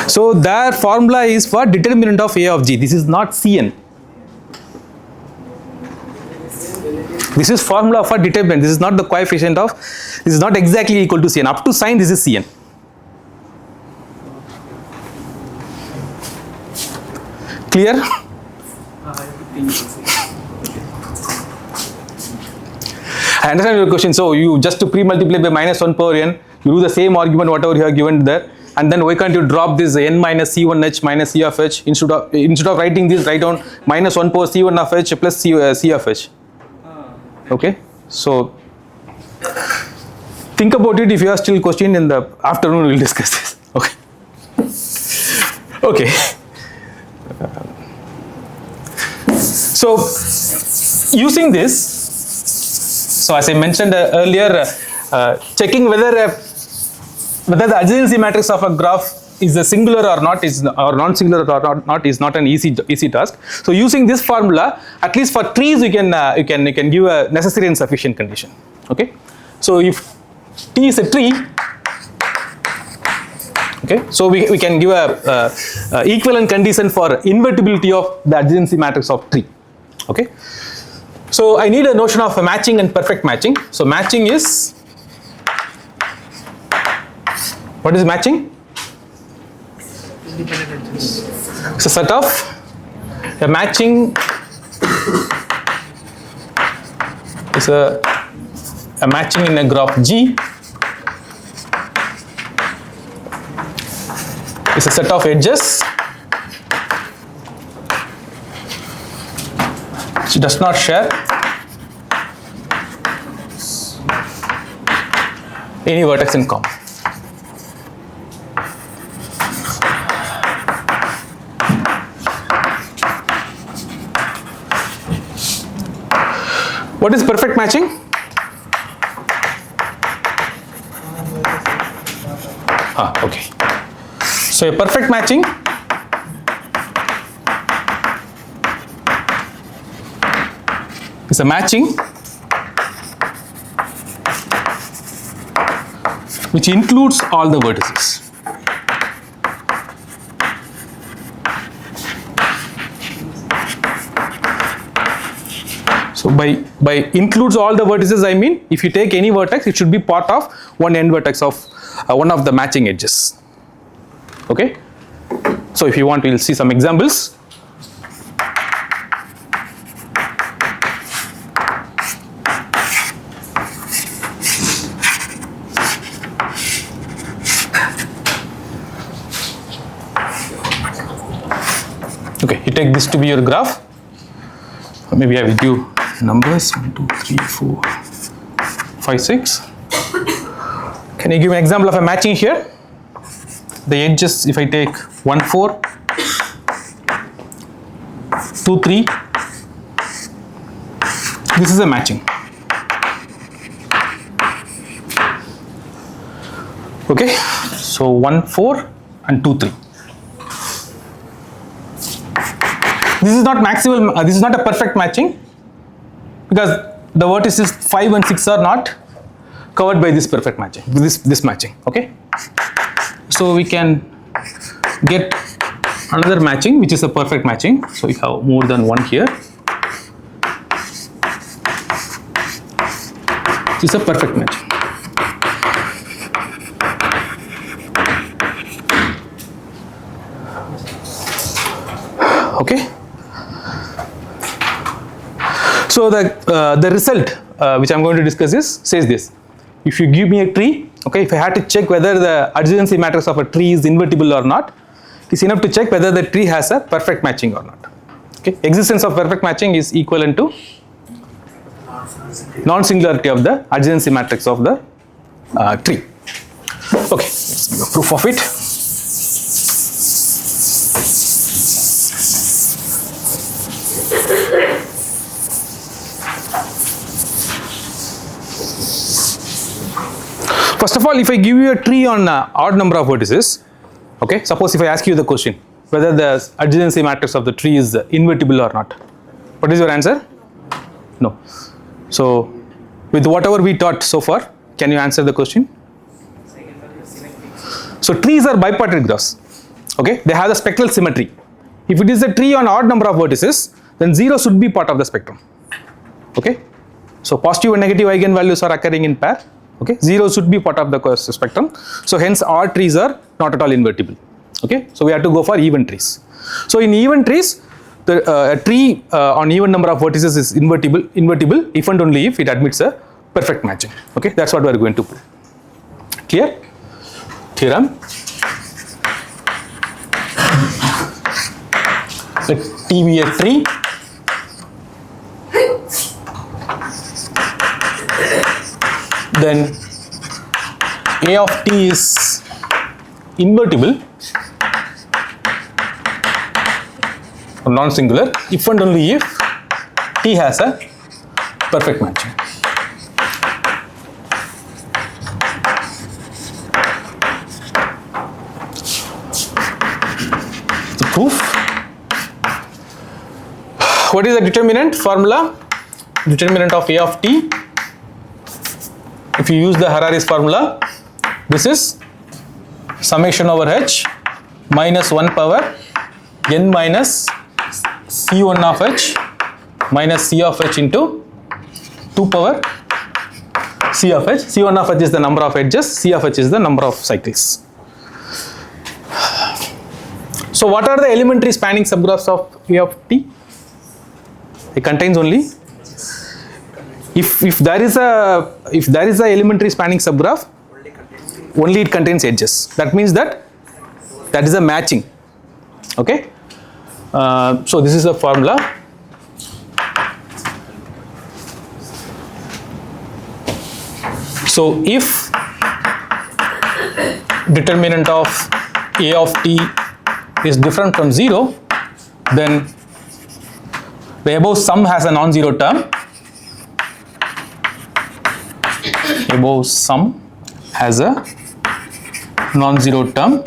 So their formula is for determinant of A of G. This is not Cn. This is formula for determinant. This is not the coefficient of, this is not exactly equal to Cn. Up to sign, this is Cn. Clear? I understand your question. So you just to pre-multiply by minus 1 power n, you do the same argument whatever you have given there, and then why can't you drop this n minus c1h minus c of h, instead of writing this, write down minus 1 power c1 of h plus c of h. Okay, so think about it. If you are still questioning, in the afternoon we will discuss this. Okay. Okay. So using this, so as I mentioned earlier, checking whether the adjacency matrix of a graph is a singular or not, or non-singular or not is not an easy task. So using this formula, at least for trees, you can give a necessary and sufficient condition. Okay. So if T is a tree, okay, so we can give a equivalent condition for invertibility of the adjacency matrix of tree. Okay. So I need a notion of a matching and perfect matching. So matching is, what is matching? It's a set of a matching is a matching in a graph G is a set of edges which does not share any vertex in common. What is perfect matching? Okay. So a perfect matching is a matching which includes all the vertices. So by includes all the vertices, I mean if you take any vertex, it should be part of one end vertex of one of the matching edges. Okay. So if you want, we'll see some examples. Okay, you take this to be your graph. Maybe I will give numbers 1, 2, 3, 4, 5, 6. Can you give an example of a matching here? The edges, if I take 1, 4, 2, 3, this is a matching. Okay, so 1, 4 and 2, 3. This is not maximal, this is not a perfect matching because the vertices 5 and 6 are not covered by this perfect matching, this matching. Okay, so we can get another matching which is a perfect matching. So we have more than one here. This is a perfect matching. Okay. So the result which I'm going to discuss says this: if you give me a tree, okay, if I had to check whether the adjacency matrix of a tree is invertible or not, it's enough to check whether the tree has a perfect matching or not. Okay, existence of perfect matching is equivalent to non-singularity of the adjacency matrix of the tree. Okay, let's give a proof of it. First of all, if I give you a tree on odd number of vertices, okay, suppose if I ask you the question whether the adjacency matrix of the tree is invertible or not, what is your answer? No. So with whatever we taught so far, can you answer the question? So trees are bipartite graphs, okay, they have the spectral symmetry. If it is a tree on odd number of vertices, then 0 should be part of the spectrum. Okay, so positive and negative eigenvalues are occurring in pair. Okay, 0 should be part of the spectrum. So hence odd trees are not at all invertible. Okay, so we have to go for even trees. So in even trees, a tree on even number of vertices is invertible if and only if it admits a perfect matching. Okay, that's what we are going to prove. Clear? Theorem. Let T be a tree. Then A of t is invertible or non-singular if and only if t has a perfect matching. The proof. What is the determinant formula? Determinant of A of t. If you use the Harary's formula, this is summation over h minus 1 power n minus c1 of h minus c of h into 2 power c of h. c1 of h is the number of edges, c of h is the number of cycles. So what are the elementary spanning subgraphs of A of t? It contains only, if there is a elementary spanning subgraph, only it contains edges. That means that is a matching. Okay. So this is the formula. So if determinant of A of t is different from 0, then the above sum has a non-zero term. Above sum has a non-zero term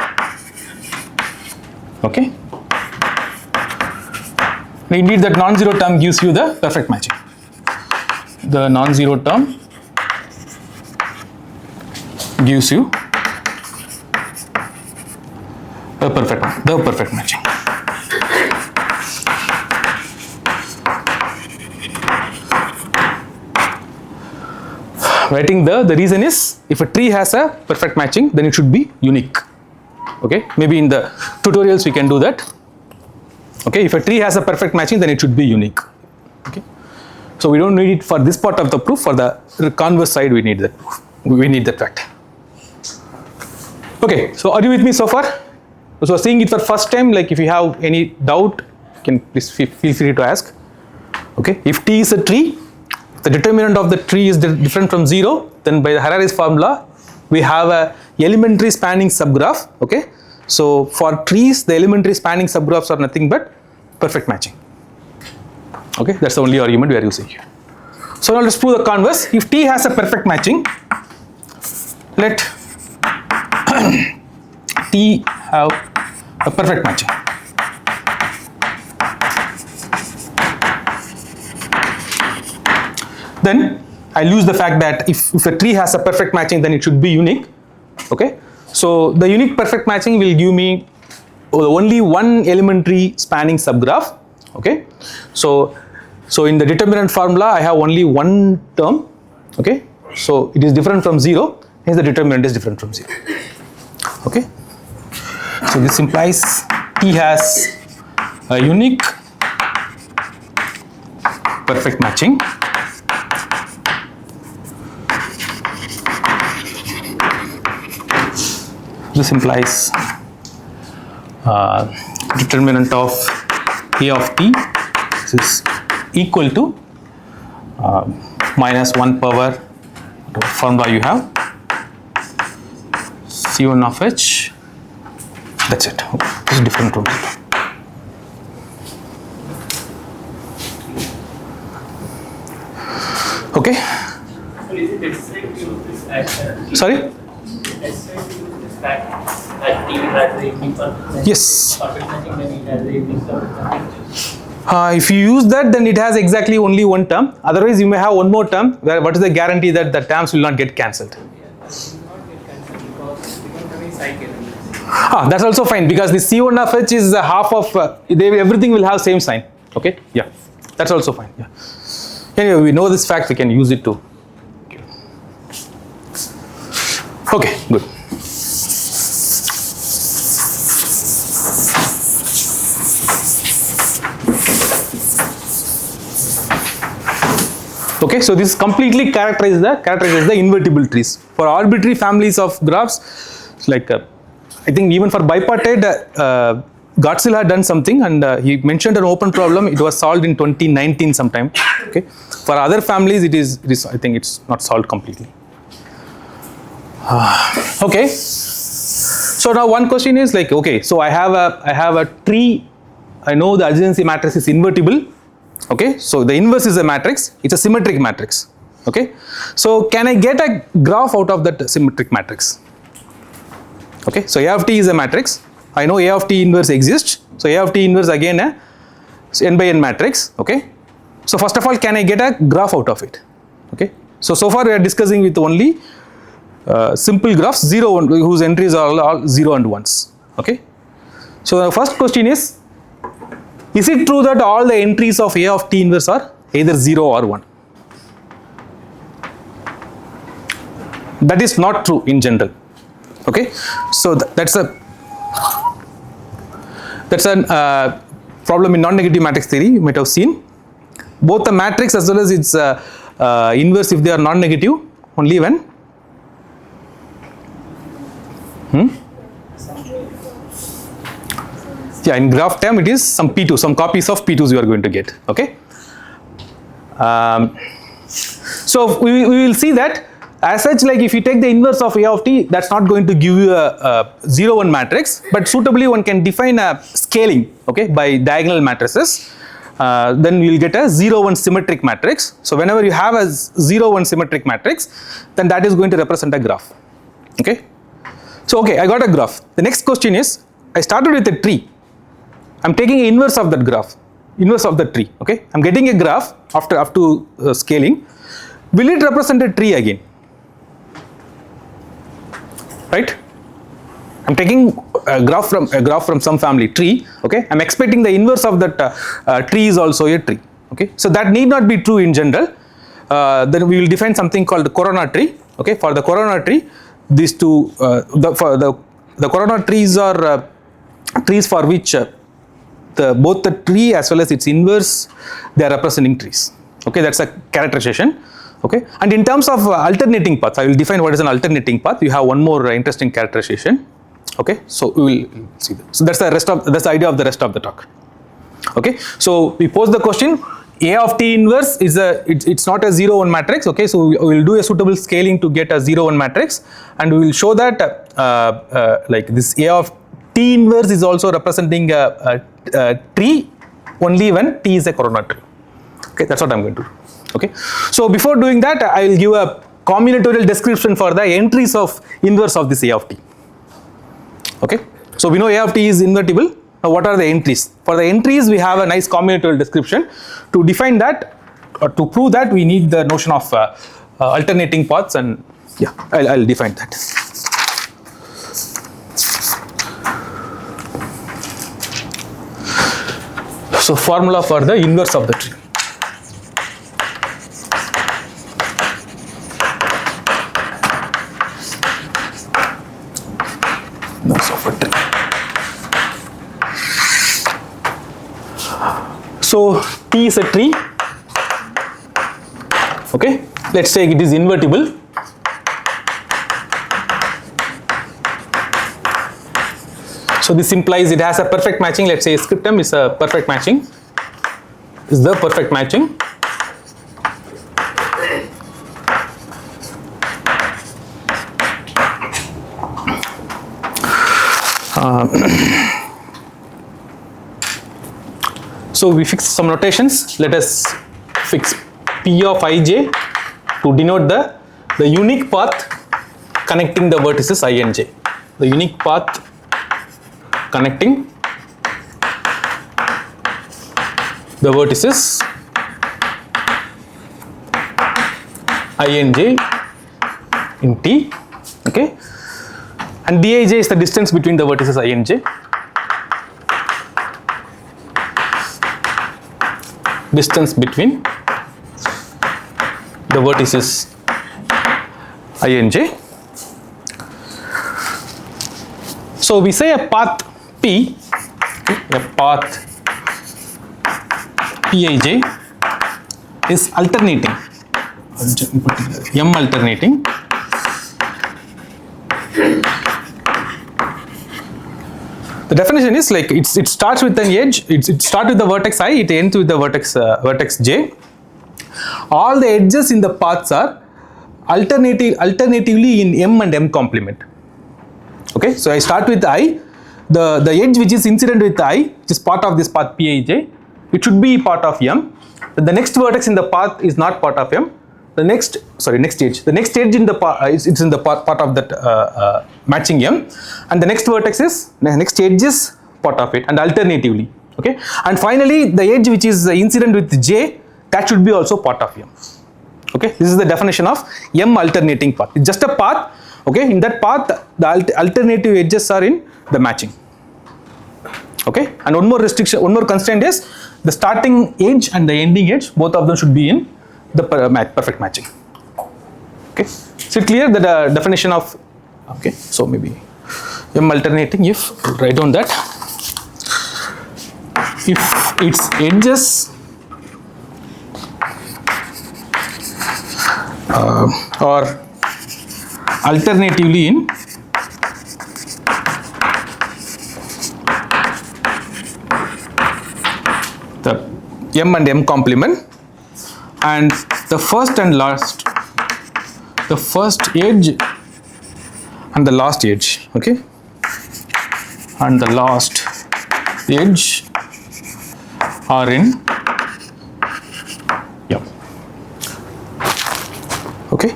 Okay. Indeed, that non-zero term gives you the perfect matching. The non-zero term gives you the perfect matching. Writing the reason is, if a tree has a perfect matching, then it should be unique. Okay, maybe in the tutorials we can do that. Okay, if a tree has a perfect matching, then it should be unique. Okay, so we don't need it for this part of the proof. For the converse side, we need that proof. We need that fact. Okay, so are you with me so far? So seeing it for first time, like if you have any doubt, you can please feel free to ask. Okay, if T is a tree, the determinant of the tree is different from 0, then by the Harary's formula, we have a elementary spanning subgraph. Okay, so for trees, the elementary spanning subgraphs are nothing but perfect matching. Okay, that's the only argument we are using here. So now let's prove the converse. If T has a perfect matching, let T have a perfect matching. Then I'll use the fact that if a tree has a perfect matching, then it should be unique. Okay, so the unique perfect matching will give me only one elementary spanning subgraph. Okay, so in the determinant formula, I have only one term. Okay, so it is different from 0, hence the determinant is different from 0. Okay, so this implies T has a unique perfect matching. This implies determinant of A of T is equal to minus 1 power formula you have C1 of H. That's it. This is different from 0. Okay. So is it necessary to use this as Sorry? that T has a unique perfect Yes. matching, then it has a unique perfect matching. If you use that, then it has exactly only one term. Otherwise, you may have one more term. Where what is the guarantee that the terms will not get cancelled? It will not get cancelled because we don't have any cycle elements. That's also fine, because the C1 of H is half of everything will have same sign. Okay, yeah, that's also fine. Yeah. Anyway, we know this fact, we can use it too. Okay, good. Okay, so this completely characterizes the invertible trees. For arbitrary families of graphs, like I think even for bipartite, Gottzel had done something, and he mentioned an open problem. It was solved in 2019 sometime. Okay, for other families, it is I think it's not solved completely. Okay, so now one question is like, okay, so I have a tree. I know the adjacency matrix is invertible. Okay, so the inverse is a matrix. It's a symmetric matrix. Okay, so can I get a graph out of that symmetric matrix? Okay, so A of T is a matrix. I know A of T inverse exists. So A of T inverse again a n by n matrix. Okay, so first of all, can I get a graph out of it? Okay, so far we are discussing with only simple graphs 0 1 whose entries are all 0 and 1s. Okay, so the first question is it true that all the entries of A of T inverse are either 0 or 1? That is not true in general. Okay, so that's a problem in non-negative matrix theory. You might have seen both the matrix as well as its inverse, if they are non-negative, only when yeah, in graph term it is some P2, some copies of P2s you are going to get. Okay, so we will see that as such, like if you take the inverse of A of T, that's not going to give you a 0 1 matrix, but suitably one can define a scaling, okay, by diagonal matrices. Then we will get a 0 1 symmetric matrix. So whenever you have a 0 1 symmetric matrix, then that is going to represent a graph. Okay, so okay, I got a graph. The next question is, I started with a tree. I'm taking inverse of that graph, inverse of the tree. Okay, I'm getting a graph after up to scaling. Will it represent a tree again? Right? I'm taking a graph from some family tree. Okay, I'm expecting the inverse of that tree is also a tree. Okay, so that need not be true in general. Then we will define something called the corona tree. Okay, for the corona tree, these two the corona trees are trees for which both the tree as well as its inverse, they are representing trees. Okay, that's a characterization. Okay, and in terms of alternating paths, I will define what is an alternating path. You have one more interesting characterization. Okay, so we will see that. So that's the idea of the rest of the talk. Okay, so we pose the question: A of t inverse is it's not a 0-1 matrix. Okay, so we will do a suitable scaling to get a 0-1 matrix, and we will show that like this A of t inverse is also representing a tree only when t is a corona tree. Okay, that's what I'm going to do. Okay, so before doing that, I will give a combinatorial description for the entries of inverse of this A of t. Okay, so we know A of t is invertible. Now what are the entries? For the entries, we have a nice combinatorial description. To define that or to prove that, we need the notion of alternating paths, and yeah, I'll define that. So formula for the inverse of the tree. Inverse of a tree. So T is a tree. Okay, let's say it is invertible. So this implies it has a perfect matching. Let's say scriptum is a perfect matching. Is the perfect matching. So we fix some notations. Let us fix P of ij to denote the unique path connecting the vertices I and j. The unique path connecting the vertices I and j in T. Okay, and dij is the distance between the vertices I and j. Distance between the vertices I and j. So we say a path P, a path Pij is alternating, M alternating. The definition is like it starts with an edge, it starts with the vertex I, it ends with the vertex j. All the edges in the paths are alternatively in M and M complement. Okay, so I start with I, the edge which is incident with I, which is part of this path Pij, it should be part of M. The next vertex in the path is not part of M. The next edge. The next edge in the it's in the part of that matching M, and the next vertex is next edge is part of it, and alternatively. Okay, and finally the edge which is incident with J, that should be also part of M. Okay, this is the definition of M alternating path. It's just a path. Okay, in that path the alternative edges are in the matching. Okay, and one more restriction, one more constraint is the starting edge and the ending edge, both of them should be in the perfect matching. Okay, so clear the definition of. Okay, so maybe M alternating, if write down that if its edges are alternatively in the M and M complement, and the first and last, the first edge and the last edge, okay, and the last edge are in M. Okay.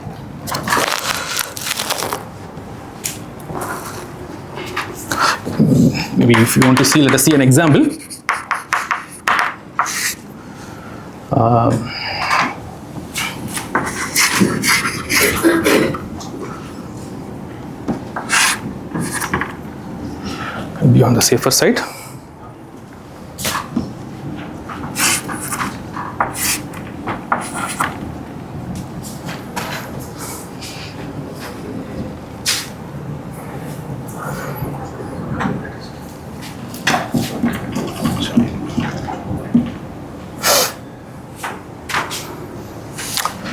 Maybe if you want to see, let us see an example. Be on the safer side.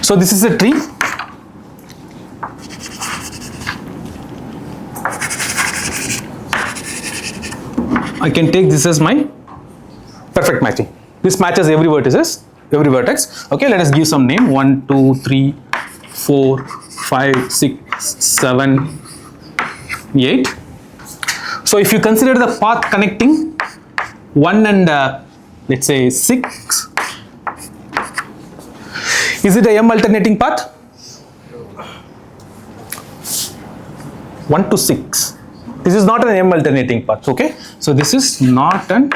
So this is a tree. I can take this as my perfect matching. This matches every vertex. Okay, let us give some name. 1, 2, 3, 4, 5, 6, 7, 8. So if you consider the path connecting 1 and let's say 6, is it a M alternating path? 1 to 6. This is not an M alternating path, okay? So this is not an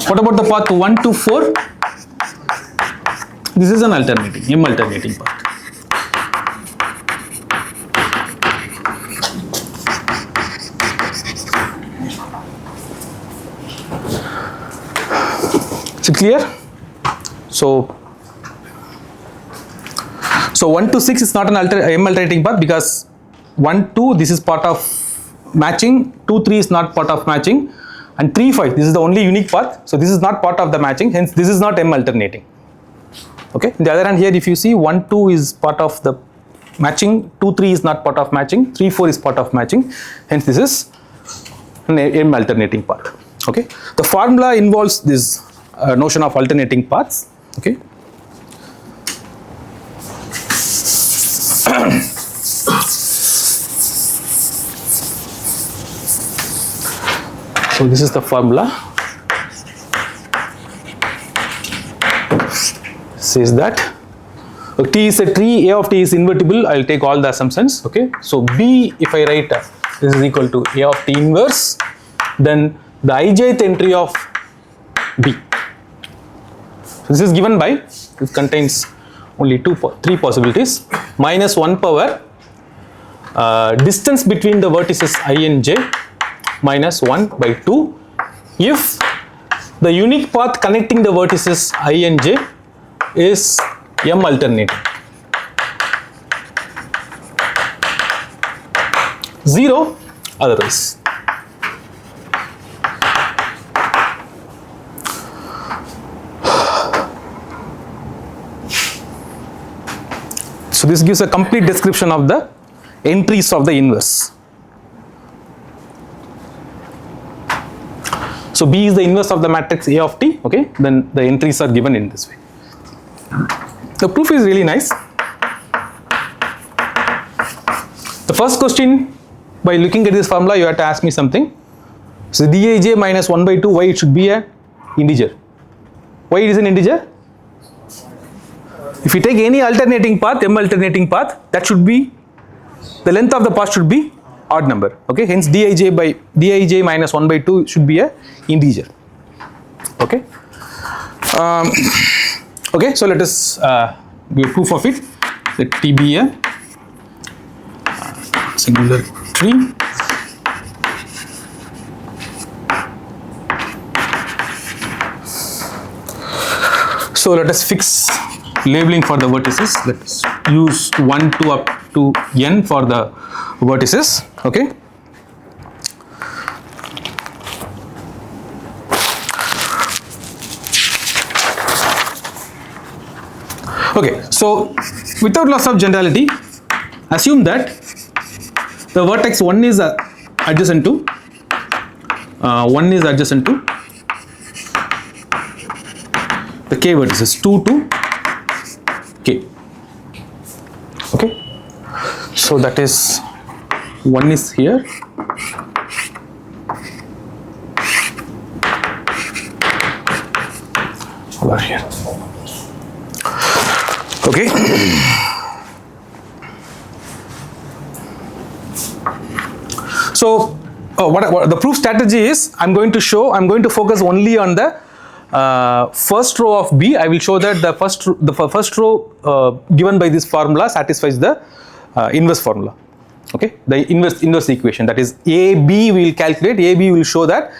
What about the path 1 to 4? This is an alternating, M alternating path. Is it clear? So 1 to 6 is not an M alternating path because 1, 2, this is part of matching, 2, 3 is not part of matching, and 3, 5, this is the only unique path, so this is not part of the matching, hence this is not M alternating. Okay, on the other hand here if you see 1, 2 is part of the matching, 2, 3 is not part of matching, 3, 4 is part of matching, hence this is an M alternating path. Okay, the formula involves this notion of alternating paths. Okay. So this is the formula. Says that T is a tree, A of T is invertible. I will take all the assumptions. Okay. So B, if I write this is equal to A of T inverse, then the ijth entry of B. So this is given by, it contains only 3 possibilities, minus 1 power distance between the vertices I and j minus 1 by 2 if the unique path connecting the vertices I and j is M alternating. 0 otherwise. So this gives a complete description of the entries of the inverse. So B is the inverse of the matrix A of T, okay, then the entries are given in this way. The proof is really nice. The first question, by looking at this formula, you have to ask me something. So dij minus 1 by 2, why it should be an integer? Why it is an integer? If you take any alternating path, M alternating path, that should be, the length of the path should be odd number. Okay, hence dij minus 1 by 2 should be a integer. Okay. Okay, so let us give proof of it. Let T be a singular tree. So let us fix labeling for the vertices. Let's use 1 to up to n for the vertices. Okay. Okay, so without loss of generality, assume that the vertex 1 is adjacent to the k vertices 2 to k. Okay, so that is 1 is here, over here. Okay. So what the proof strategy is, I'm going to focus only on the first row of B. I will show that the first row given by this formula satisfies the inverse formula. Okay, the inverse equation, that is AB we will calculate. AB will show that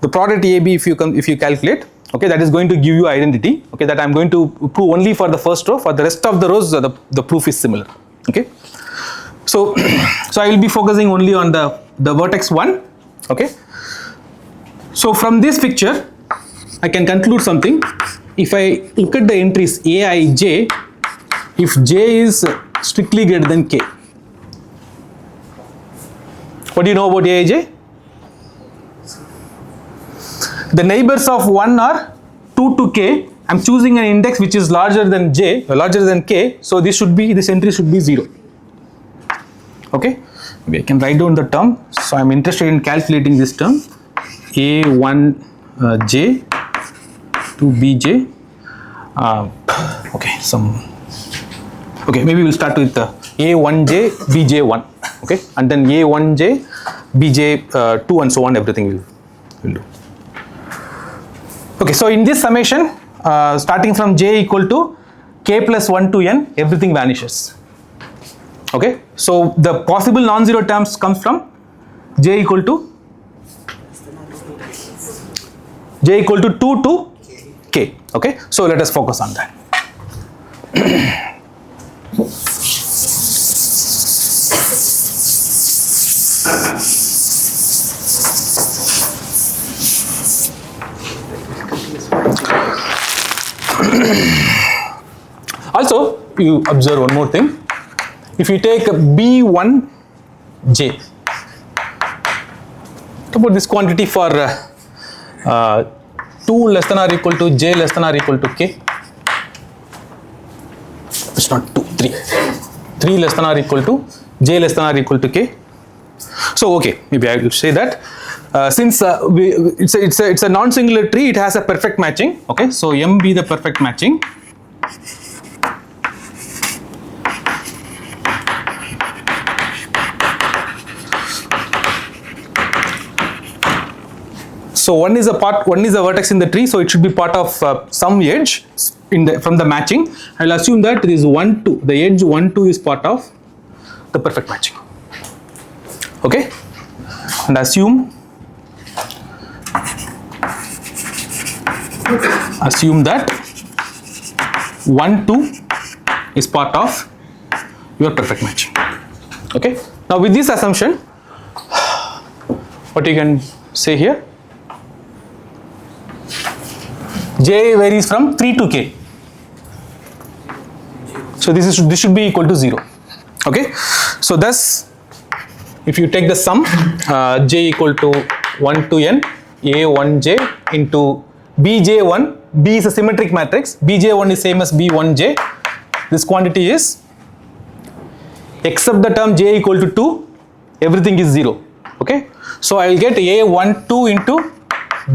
the product AB, if you calculate, okay, that is going to give you identity. Okay, that I'm going to prove only for the first row. For the rest of the rows, the proof is similar. Okay, so I will be focusing only on the vertex 1. Okay, so from this picture I can conclude something. If I look at the entries Aij, if j is strictly greater than k, what do you know about Aij? The neighbors of 1 are 2 to k. I'm choosing an index which is larger than k, so this entry should be 0. Okay, maybe I can write down the term. So I'm interested in calculating this term A1j to bj. Maybe we'll start with A1j bj1. Okay, and then A1j bj2 and so on, everything will do. Okay, so in this summation, starting from j equal to k plus 1 to n, everything vanishes. Okay, so the possible non-zero terms comes from j equal to 2 to k. Okay, so let us focus on that. Also, you observe one more thing. If you take B1j, what about this quantity for 2 less than or equal to j less than or equal to k? It's not 2, 3. 3 less than or equal to j less than or equal to k. So okay, maybe I will say that since it's a non-singular tree, it has a perfect matching. Okay, so M be the perfect matching. So one is a vertex in the tree, so it should be part of some edge from the matching. I will assume that it is 1, 2. The edge 1, 2 is part of the perfect matching. Okay, and assume that 1, 2 is part of your perfect matching. Okay, now with this assumption, what you can say here? J varies from 3 to k. So this should be equal to 0. Okay, so thus if you take the sum j equal to 1 to n a1j into bj1, b is a symmetric matrix, bj1 is same as b1j, this quantity is, except the term j equal to 2, everything is 0. Okay, so I will get a12 into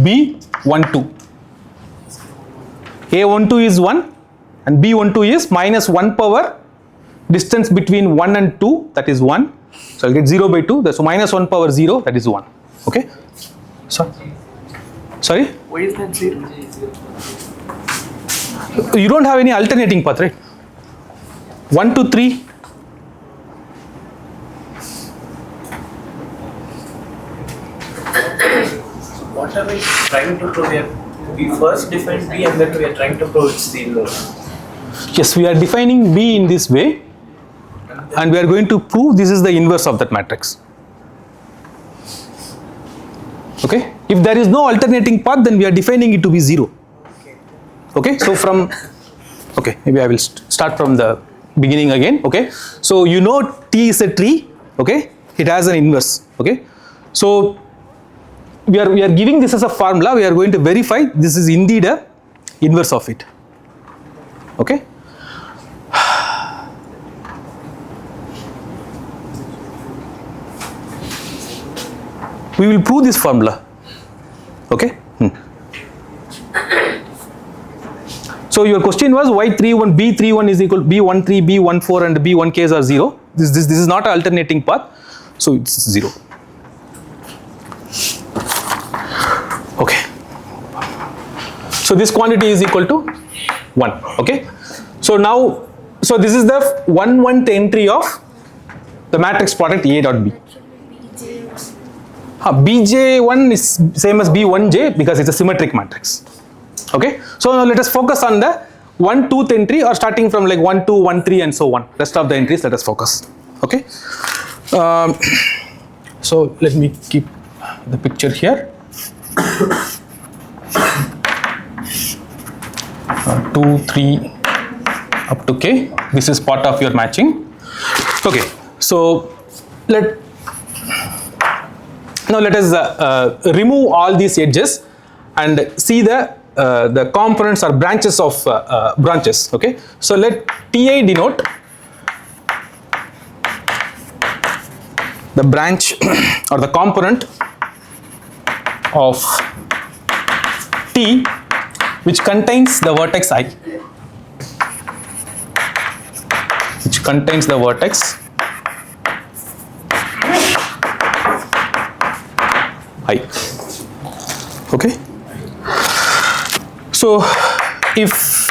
b12. A12 is 1 and B12 is minus 1 power distance between 1 and 2, that is 1. So I'll get 0 by 2, so minus 1 power 0, that is 1. Okay. Sorry? Why is that 0? You don't have any alternating path, right? 1 to 3. What are we trying to prove here? We first define B and then we are trying to prove it's the inverse. Yes, we are defining B in this way and we are going to prove this is the inverse of that matrix. Okay, if there is no alternating path, then we are defining it to be 0. Okay, so maybe I will start from the beginning again. Okay, so you know T is a tree. Okay, it has an inverse. Okay, so we are giving this as a formula. We are going to verify this is indeed a inverse of it. Okay. We will prove this formula. Okay. So your question was why B31 is equal to B13, B14 and B1Ks are 0. This is not an alternating path, so it's 0. So this quantity is equal to 1. Okay. So now, so this is the 1th entry of the matrix product A dot B. Bj1 is same as B1j because it's a symmetric matrix. Okay. So now let us focus on the 1, 2th entry, or starting from like 1, 2, 1, 3 and so on. Rest of the entries let us focus. Okay. So let me keep the picture here. 2, 3 up to k. This is part of your matching. Okay. So now let us remove all these edges and see the components or branches of branches. Okay. So let Ti denote the branch or the component of T which contains the vertex I. Which contains the vertex I. Okay. So if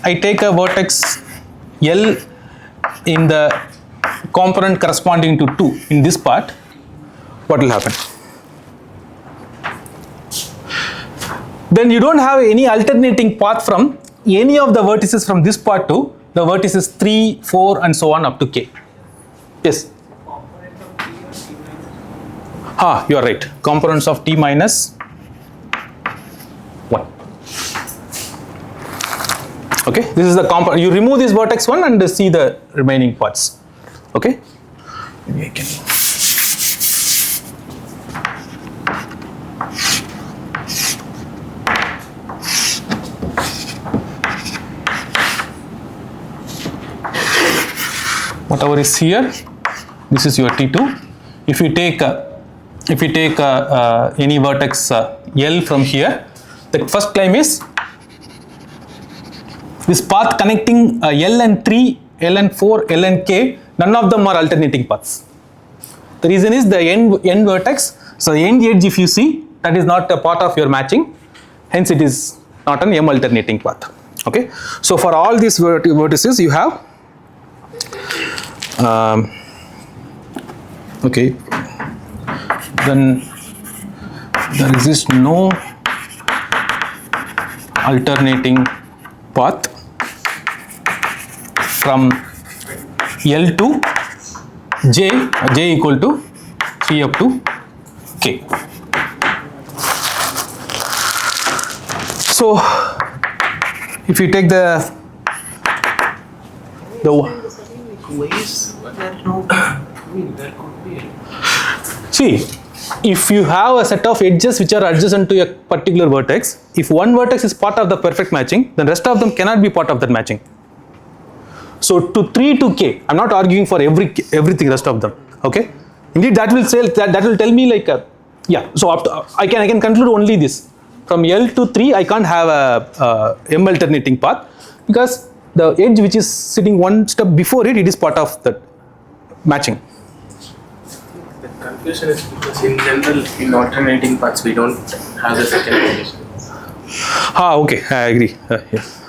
I take a vertex L in the component corresponding to 2 in this part, what will happen? Then you don't have any alternating path from any of the vertices from this part to the vertices 3, 4 and so on up to k. Yes. You are right. Components of T minus 1. Okay. This is the component. You remove this vertex 1 and see the remaining parts. Okay. Maybe I can. Whatever is here, this is your T2. If you take any vertex L from here, the first claim is this path connecting Ln3, Ln4, Lnk, none of them are alternating paths. The reason is the end vertex, so the end edge if you see, that is not a part of your matching, hence it is not an M alternating path. Okay. So for all these vertices you have okay, then there exists no alternating path from L to J equal to 3 up to K. So if you take the Why is there no? There could be. See, if you have a set of edges which are adjacent to a particular vertex, if one vertex is part of the perfect matching, then rest of them cannot be part of that matching. So to 3 to k, I'm not arguing for everything rest of them. Okay. Indeed, that will say that will tell me like yeah. So up to, I can conclude only this. From L to 3, I can't have a M alternating path because the edge which is sitting one step before it, it is part of that matching. The confusion is because in general, in alternating paths, we don't have the second condition. Okay, I agree. Yes.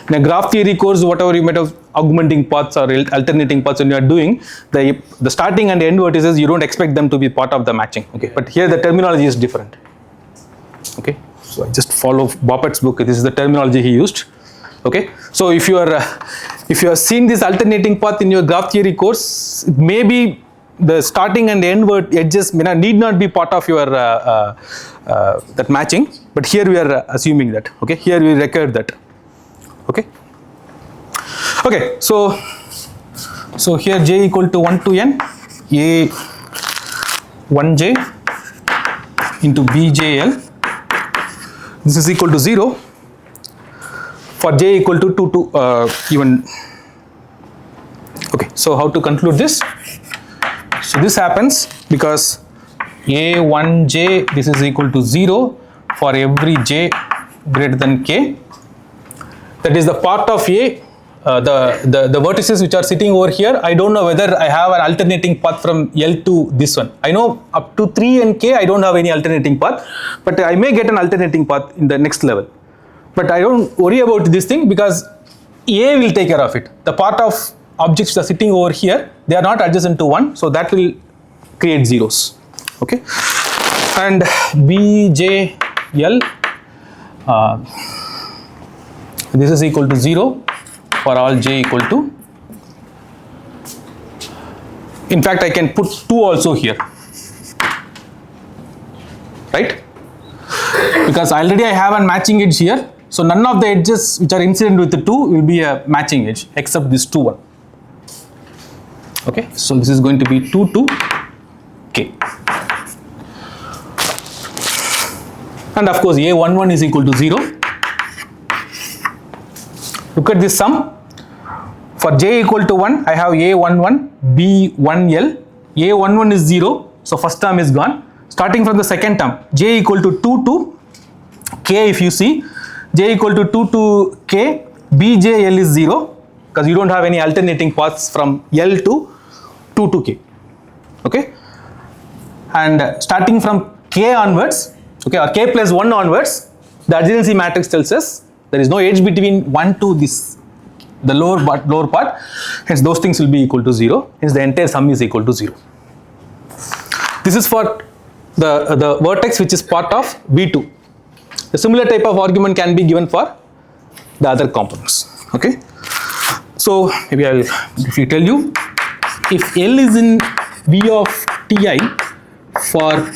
In a graph theory course, whatever you might have augmenting paths or alternating paths when you are doing, the starting and end vertices, you don't expect them to be part of the matching. Okay, but here the terminology is different. Okay, so I just follow Boppett's book. This is the terminology he used. Okay, so if you are seeing this alternating path in your graph theory course, maybe the starting and end edges need not be part of your that matching, but here we are assuming that. Okay, here we record that. Okay. Okay, so here j equal to 1 to n, a 1j into bjl. This is equal to 0 for j equal to 2 to even. Okay, so how to conclude this? So this happens because a1j, this is equal to 0 for every j greater than k. That is the part of A, the vertices which are sitting over here. I don't know whether I have an alternating path from L to this one. I know up to 3 and K I don't have any alternating path, but I may get an alternating path in the next level. but I don't worry about this thing because A will take care of it. The part of objects that are sitting over here, they are not adjacent to 1, so that will create zeros. Okay, and BJL, this is equal to 0 for all j equal to, in fact I can put 2 also here, right? Because already I have a matching edge here, so none of the edges which are incident with the 2 will be a matching edge except this 2 one. Okay, so this is going to be 2 to k, and of course A11 is equal to 0. Look at this sum. For j equal to 1, I have A11, B1L. A11 is 0, so first term is gone. Starting from the second term, j equal to 2 to k, if you see, j equal to 2 to k, BJL is 0, because you don't have any alternating paths from L to 2 to k. Okay, and starting from k onwards, okay, or k plus 1 onwards, the adjacency matrix tells us there is no edge between 1 to this, the lower part, hence those things will be equal to 0, hence the entire sum is equal to 0. This is for the vertex which is part of V2. The similar type of argument can be given for the other components. Okay, so maybe I'll briefly tell you, if L is in V of Ti for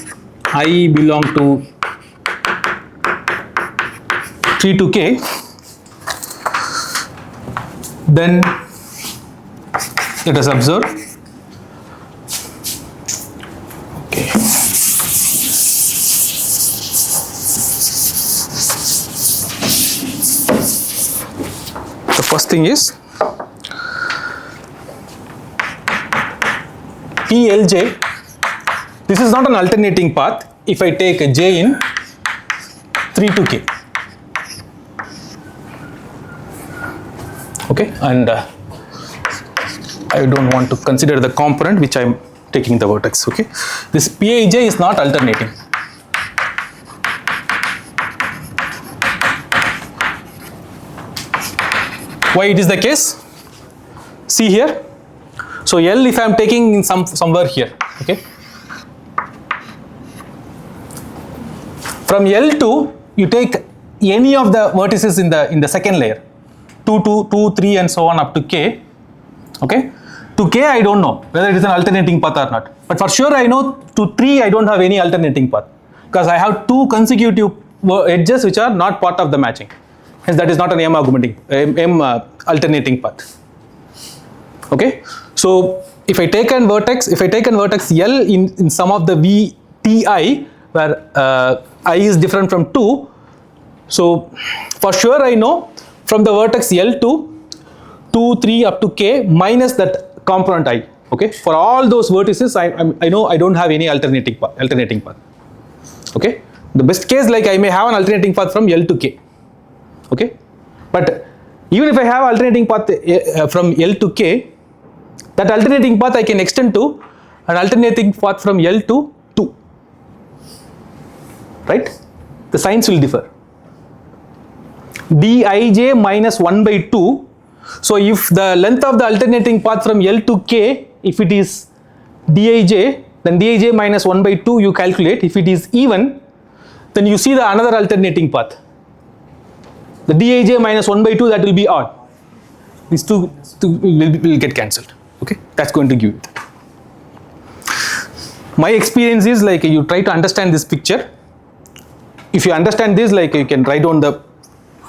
I belong to 3 to k, then let us observe. Okay. The first thing is PLJ. This is not an alternating path if I take a j in 3 to k. Okay, and I don't want to consider the component which I am taking the vertex. Okay, this Pij is not alternating. Why it is the case? See here. So L, if I am taking in somewhere here, okay. From L2, you take any of the vertices in the second layer, 2, 3, and so on up to k. Okay, to k I don't know whether it is an alternating path or not, but for sure I know to 3 I don't have any alternating path because I have 2 consecutive edges which are not part of the matching. Hence that is not an M alternating path. Okay, so if I take an vertex, L in some of the V Ti where I is different from 2, so for sure I know from the vertex L to 2, 3 up to k minus that component I. Okay, for all those vertices I know I don't have any alternating path. Okay, the best case, like I may have an alternating path from L to k. Okay, but even if I have alternating path from L to k, that alternating path I can extend to an alternating path from L to 2, right? The signs will differ. Dij minus 1 by 2. So if the length of the alternating path from L to k, if it is Dij, then Dij minus 1 by 2 you calculate. If it is even, then you see the another alternating path. The Dij minus 1 by 2, that will be odd. These two will get cancelled. Okay, that's going to give you that. My experience is like you try to understand this picture. If you understand this, like you can write down the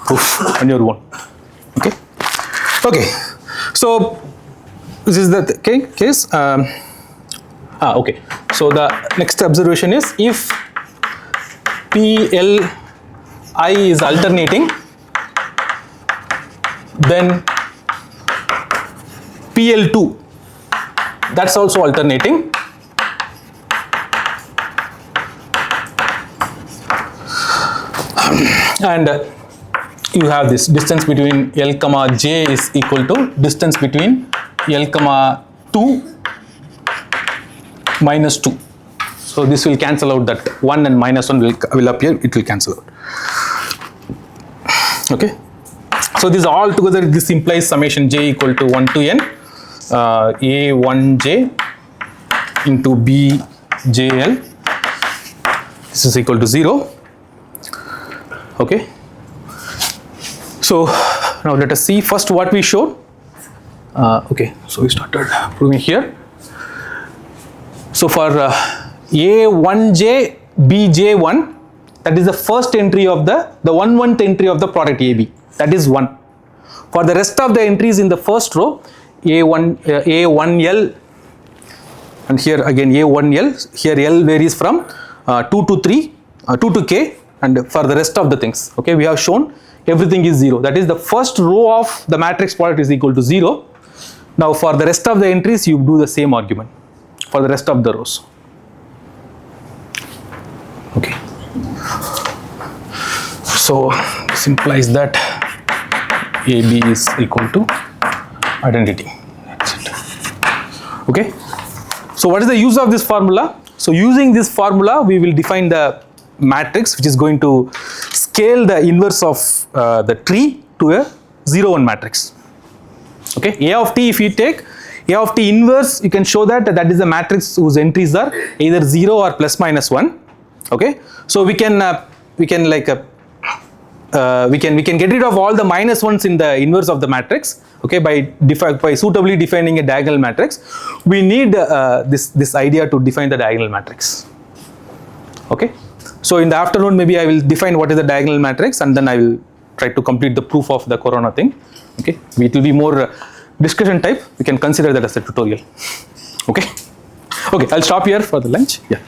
proof on your own. Okay. Okay. So this is the case. Okay. So the next observation is if PLI is alternating, then PL2, that's also alternating. And you have this distance between L comma j is equal to distance between L comma 2 minus 2. So this will cancel out, that 1 and minus 1 will appear, it will cancel out. Okay. So this all together, this implies summation j equal to 1 to n a1j into bjl. This is equal to 0. Okay. So now let us see first what we showed. Okay, so we started proving here. So for a1j bj1, that is the first entry of the 1th entry of the product AB, that is 1. For the rest of the entries in the first row, a1l, and here again a1l, here L varies from 2 to 3, 2 to k, and for the rest of the things, okay, we have shown everything is 0. That is the first row of the matrix product is equal to 0. Now for the rest of the entries, you do the same argument for the rest of the rows. Okay. So this implies that AB is equal to identity. That's it. Okay. So what is the use of this formula? So using this formula, we will define the matrix which is going to scale the inverse of the tree to a 0, 1 matrix. Okay. A of t, if you take A of t inverse, you can show that that is a matrix whose entries are either 0 or plus minus 1. Okay. So we can get rid of all the minus ones in the inverse of the matrix, okay, by suitably defining a diagonal matrix. We need this idea to define the diagonal matrix. Okay. So in the afternoon, maybe I will define what is the diagonal matrix, and then I will try to complete the proof of the corona thing. Okay. It will be more discussion type. We can consider that as a tutorial. Okay. Okay. I'll stop here for the lunch. Yeah.